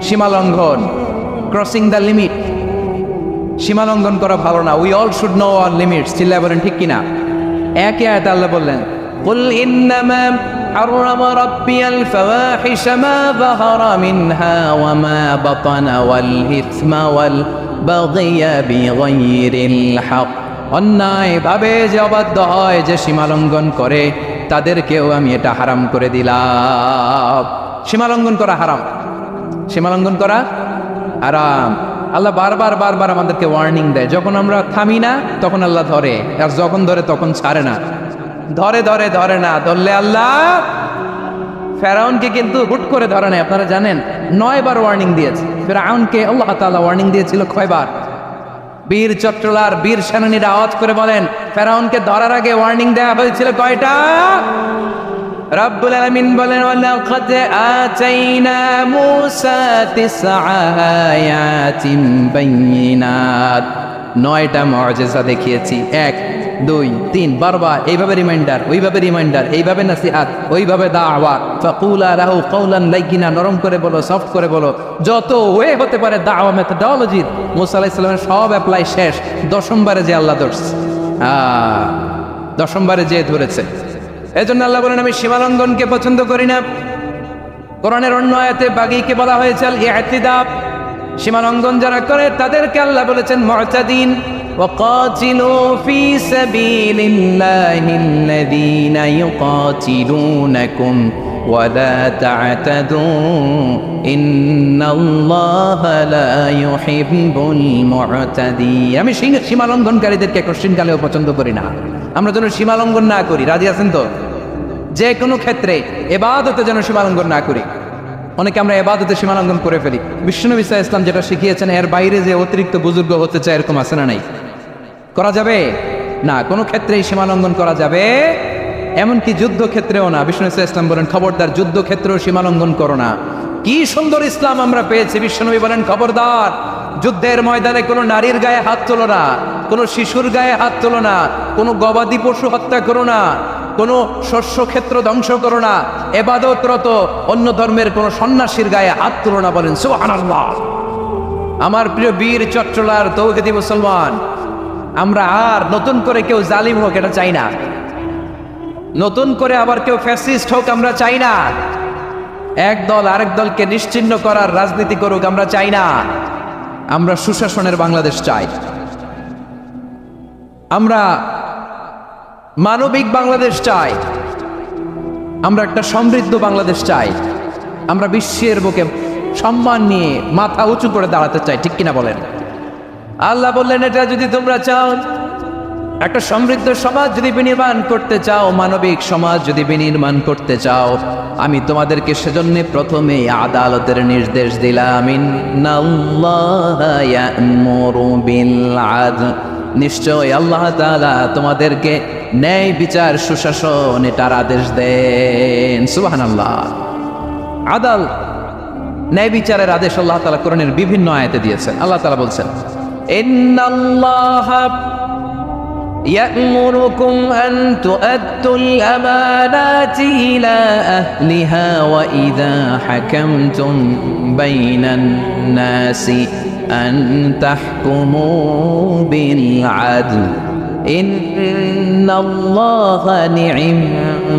সীমা লঙ্ঘন, ক্রসিং দ্য লিমিট। সীমা লঙ্ঘন করা ভালো না। We all should know our limits. চিল্লায় বলেন ঠিক কিনা? একই আয়াতে আল্লাহ বললেন, কুল ইন্নামা হারামা রাব্বিয়াল ফাওয়াহিশা মা যাহারা মিনহা ওয়া মা বাতানা ওয়াল ইসমা ওয়াল বাগিয়া বিগাইরিল হক। অন্যায় ভাবে যে অবাধ্য হয়, যে সীমালঙ্ঘন করে, তাদেরকেও আমি এটা হারাম করে দিলাম। সীমালঙ্ঘন করা হারাম, সীমালঙ্ঘন করা হারাম। আল্লাহ বারবার বারবার আমাদেরকে ওয়ার্নিং দেয়। যখন আমরা থামি না তখন আল্লাহ ধরে, আর যখন ধরে তখন ছাড়ে না। ধরে ধরে ধরে না, ধরলে আল্লাহ ফেরাউনকে কিন্তু হুট করে ধরে নাই। আপনারা জানেন 9 বার ওয়ার্নিং দিয়েছে ফেরাউনকে। আল্লাহ তাআলা ওয়ার্নিং দিয়েছিল কয়বার? বীর চট্টলার বীর সেনানীরা আওয়াজ করে বলেন, ফেরাউনকে ধরার আগে ওয়ার্নিং দেওয়া হয়েছিল কয়টা? রাব্বুল আলামিন বলেন, ওয়ালাকাদ আতাইনা মূসা 9 আয়াতিন বাইয়িনাত। 9টা মুআজিজা দেখিয়েছি। 1 2 3 বারবার এইভাবে রিমাইন্ডার, ওইভাবে রিমাইন্ডার, এইভাবে নাসিহাত, ওইভাবে দাওয়া। ফাকুলা লাহু কাওলান লাইয়িনা, নরম করে বলো, সফট করে বলো, যত ওয়ে হতে পারে দাওয়া মেথডোলজি। মূসা আলাইহিস সালামের সব অ্যাপ্লাই শেষ। 10ম বারে যে আল্লাহ ধরছে, 10ম বারে যে ধরেছে। এজন্য আল্লাহ বলেন, আমি সীমালঙ্ঘনকে পছন্দ করি না। কোরআনের অন্য আয়াতে বাগীকে বলা হয়েছে আল ইতিদা। সীমালঙ্ঘন যারা করে তাদেরকে আল্লাহ বলেছেন মুতাদিন। ওয়াকাতিলু ফি সাবিলিল্লাহিল্লাযীনা ইউকাতিলুনাকুম ওয়া লা তা'তাদু ইন্নাল্লাহা লা ইউহিব্বুল মুতাদিন। আমি সীমালঙ্ঘনকারীদেরকে কোশ্চিনকালেও পছন্দ করি না। আমরা যেন সীমালঙ্ঘন না করি। রাজি আছেন তো? যে কোনো ক্ষেত্রে ইবাদতে যেন সীমালঙ্ঘন না করি। অনেকে আমরা ইবাদতে সীমালঙ্ঘন করে ফেলি। বিশ্বনবী সাল্লাল্লাহু আলাইহি ওয়াসাল্লাম যেটা শিখিয়েছেন, এর বাইরে যে অতিরিক্ত বুজুর্গ হতে চায়, এরকম আছে না নাই? করা যাবে না, কোনো ক্ষেত্রেই সীমালঙ্ঘন করা যাবে, এমনকি যুদ্ধক্ষেত্রেও না। বিশ্বনবী সাল্লাল্লাহু আলাইহি ওয়াসাল্লাম বলেন, খবরদার যুদ্ধক্ষেত্রেও সীমালঙ্ঘন করো না। কি সুন্দর ইসলাম আমরা পেয়েছি। বিশ্বনবী বলেন, খবরদার, যুদ্ধের ময়দানে কোনো নারীর গায়ে হাত তোলো না, কোনো শিশুর গায়ে হাত তোলো না, কোনো গবাদি পশু হত্যা করো না, কোনো শস্য ক্ষেত্র ধ্বংস করো না, এবাদতরত অন্য ধর্মের কোনো সন্ন্যাসীর গায়ে হাত তোলো না। বলেন সুবহানাল্লাহ। আমার প্রিয় বীর চট্টলার তৌহিদি মুসলমান, আমরা আর নতুন করে কেউ জালিম হোক এটা চাই না, নতুন করে আবার কেউ ফ্যাসিস্ট হোক আমরা চাই না, এক দল আরেক দলকে নিশ্চিহ্ন করার রাজনীতি করুক আমরা চাই না। আমরা সুশাসনের বাংলাদেশ চাই, আমরা মানবিক বাংলাদেশ চাই, আমরা একটা সমৃদ্ধ বাংলাদেশ চাই, আমরা বিশ্বের বুকে সম্মান নিয়ে মাথা উঁচু করে দাঁড়াতে চাই, ঠিক কিনা বলেন? আল্লাহ বললেন, এটা যদি তোমরা চাও, একটা সমৃদ্ধ সমাজ যদি বিনির্মাণ করতে চাও, মানবিক সমাজ যদি বিনির্মাণ করতে চাও, আমি তোমাদেরকে সেজন্য প্রথমে আদালতের নির্দেশ দিলাম। ইন্নাল্লাহা ইয়া'মুরু বিল আদল, নিশ্চয় আল্লাহ তাআলা তোমাদেরকে ন্যায় বিচার সুশাসন এটার আদেশ দেন। সুবহানাল্লাহ। আদাল, ন্যায় বিচারের আদেশ আল্লাহ তাআলা কোরআনের বিভিন্ন আয়াতে দিয়েছেন। আল্লাহ তাআলা বলছেন, ইন্নাল্লাহা يأمركم أن تؤدوا الأمانات إلى أهلها وإذا حكمتم بين الناس أن تحكموا بالعدل إن الله نعم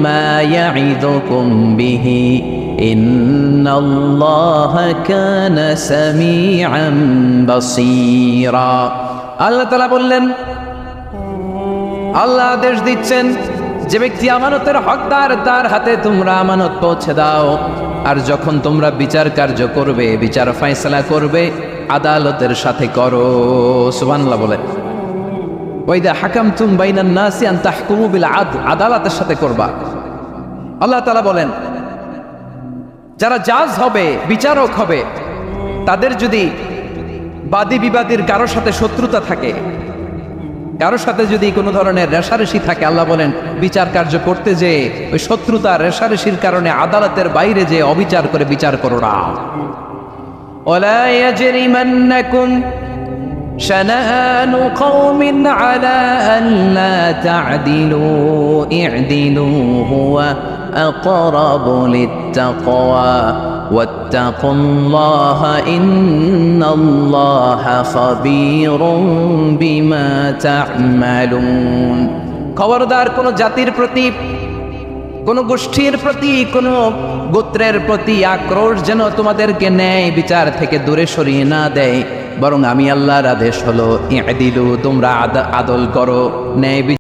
ما يعظكم به إن الله كان سميعا بصيرا। আল্লাহ তাআলা বললেন, আল্লাহ আদেশ দিচ্ছেন, যে ব্যক্তি আমানতের হকদার তার হাতে তোমরা আমানত পৌঁছে দাও, আর যখন তোমরা বিচার কার্য করবে, বিচার ফয়সালা করবে, আদালতের সাথে করো। সুবহানাল্লাহ বলেন, ওয়াইদা হাকামতুম বাইনান নাসি আন তাহকুমু বিল আদল, আদালতের সাথে করবা। আল্লাহ তাআলা বলেন, যারা জাজ হবে, বিচারক হবে, তাদের যদি বাদী বিবাদীর কারোর সাথে শত্রুতা থাকে, কারোর সাথে যদি কোনো ধরনের রেষারেষি থাকে, আল্লাহ বলেন বিচার কার্য করতে যে ওই শত্রুতা রেষারেষির কারণে আদালতের বাইরে যে অবিচার করে বিচার করো না। ওয়ালা ইয়াজরিমান্নাকুম শানাআনু কওমিন আলা আল্লা তা'দিলু ই'দিলু হুয়া আকরাবু লিত্তাকওয়া ওয়াত্তাকুল্লাহা ইন্নাল্লাহা খাবীরুম বিমা তা'মালুন। খবরদার, কোন জাতির প্রতি, কোন গোষ্ঠীর প্রতি, কোন গোত্রের প্রতি আক্রোশ যেন তোমাদেরকে ন্যায় বিচার থেকে দূরে সরিয়ে না দেয়, বরং আমি আল্লাহর আদেশ হলো ই'দিলু, তোমরা আদল করো, ন্যায়